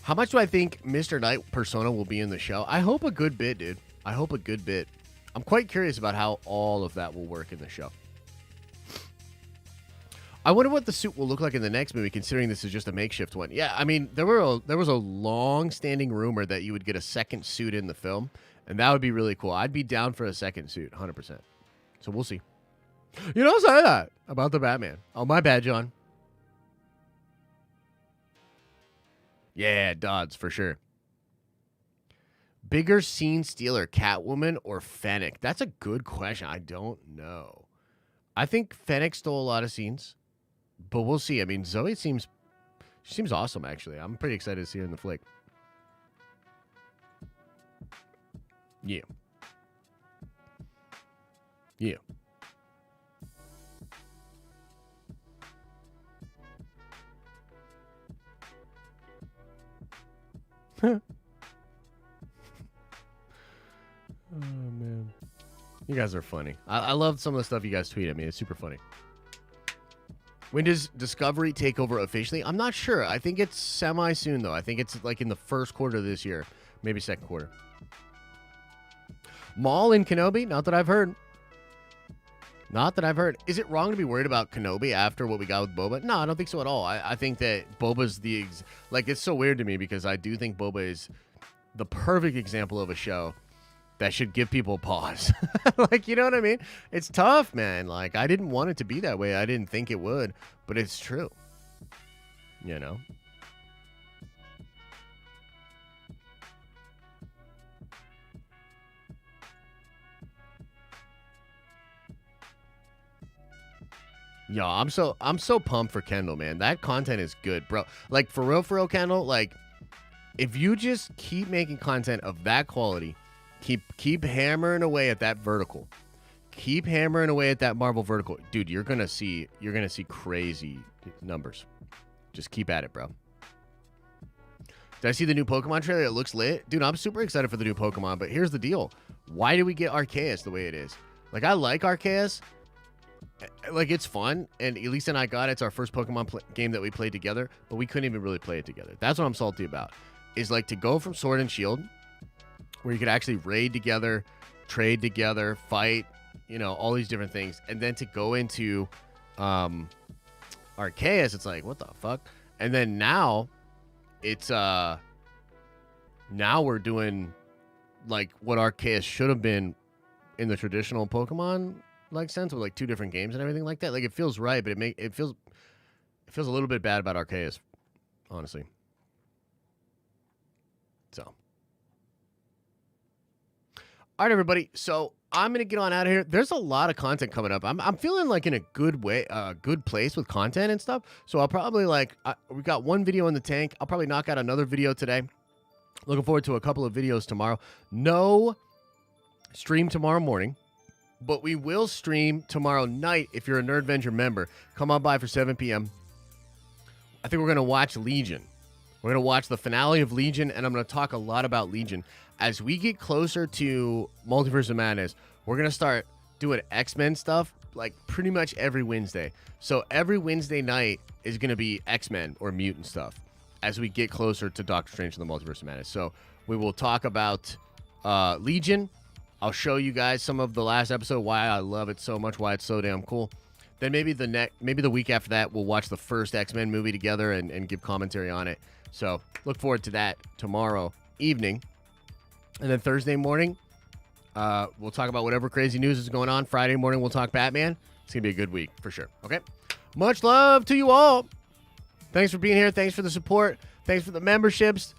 How much do I think Mr. Knight persona will be in the show? I hope a good bit, dude. I hope a good bit. I'm quite curious about how all of that will work in the show. I wonder what the suit will look like in the next movie, considering this is just a makeshift one. Yeah, I mean, there was a long-standing rumor that you would get a second suit in the film, and that would be really cool. I'd be down for a second suit, 100%. So we'll see. You don't say that about the Batman. Oh, my bad, John. Yeah, Dodds, for sure. Bigger scene stealer, Catwoman or Fennec? That's a good question. I don't know. I think Fennec stole a lot of scenes, but we'll see. I mean, Zoe seems awesome, actually. I'm pretty excited to see her in the flick. Yeah. Oh, man. You guys are funny. I love some of the stuff you guys tweet at me. It's super funny. When does Discovery take over officially? I'm not sure. I think it's semi-soon, though. I think it's like in the first quarter of this year. Maybe second quarter. Maul in Kenobi? Not that I've heard. Not that I've heard. Is it wrong to be worried about Kenobi after what we got with Boba? No, I don't think so at all. I think that Boba's like, it's so weird to me because I do think Boba is the perfect example of a show that should give people a pause. Like, you know what I mean? It's tough, man. Like, I didn't want it to be that way. I didn't think it would, but it's true. You know? Yo, I'm so pumped for Kendall, man. That content is good, bro. Like, for real, Kendall, like, if you just keep making content of that quality, keep hammering away at that vertical, keep hammering away at that Marvel vertical, dude, you're gonna see crazy numbers. Just keep at it, bro. Did I see the new Pokemon trailer? It looks lit. Dude, I'm super excited for the new Pokemon, but here's the deal. Why do we get Arceus the way it is? Like, I like Arceus. Like, it's fun, and Elisa and I got it. It's our first Pokemon game that we played together, but we couldn't even really play it together. That's what I'm salty about, is like to go from Sword and Shield, where you could actually raid together, trade together, fight, you know, all these different things, and then to go into Arceus, it's like, what the fuck? And then now, it's now we're doing like what Arceus should have been in the traditional Pokemon like sense, with like two different games and everything like that. Like, it feels right, but it feels a little bit bad about Arceus, honestly. So, all right, everybody. So I'm gonna get on out of here. There's a lot of content coming up. I'm feeling like in a good way, good place with content and stuff. So I'll probably we got one video in the tank. I'll probably knock out another video today. Looking forward to a couple of videos tomorrow. No stream tomorrow morning, but we will stream tomorrow night if you're a Nerdventure member. Come on by for 7 p.m. I think we're going to watch Legion. We're going to watch the finale of Legion, and I'm going to talk a lot about Legion. As we get closer to Multiverse of Madness, we're going to start doing X-Men stuff like pretty much every Wednesday. So every Wednesday night is going to be X-Men or mutant stuff as we get closer to Doctor Strange and the Multiverse of Madness. So we will talk about Legion. I'll show you guys some of the last episode, why I love it so much, why it's so damn cool. Then maybe the week after that, we'll watch the first X-Men movie together and give commentary on it. So look forward to that tomorrow evening. And then Thursday morning, we'll talk about whatever crazy news is going on. Friday morning, we'll talk Batman. It's going to be a good week for sure. Okay? Much love to you all. Thanks for being here. Thanks for the support. Thanks for the memberships.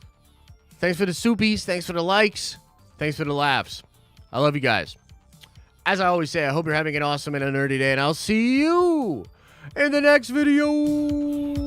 Thanks for the soupies. Thanks for the likes. Thanks for the laughs. I love you guys. As I always say, I hope you're having an awesome and a nerdy day, and I'll see you in the next video.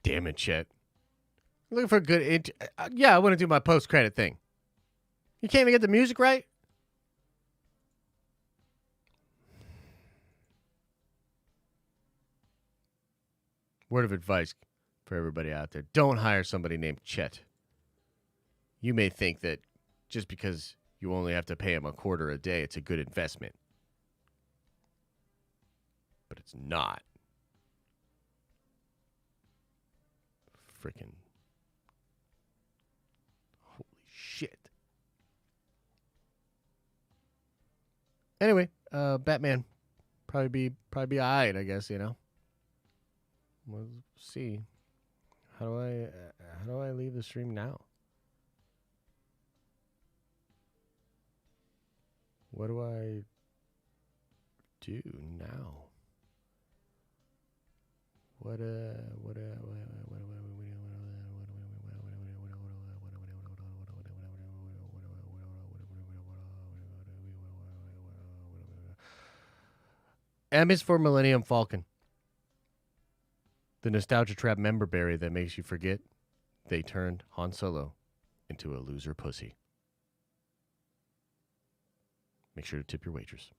damn it, Chet. Looking for a good... yeah, I want to do my post-credit thing. You can't even get the music right? Word of advice for everybody out there. Don't hire somebody named Chet. You may think that just because you only have to pay him $0.25 a day, it's a good investment. But it's not. Freaking... holy shit. Anyway, Batman probably be alright, I guess, you know. We'll see. How do I leave the stream now? What do I do now? M is for Millennium Falcon. The Nostalgia Trap member berry that makes you forget they turned Han Solo into a loser pussy. Make sure to tip your waitress.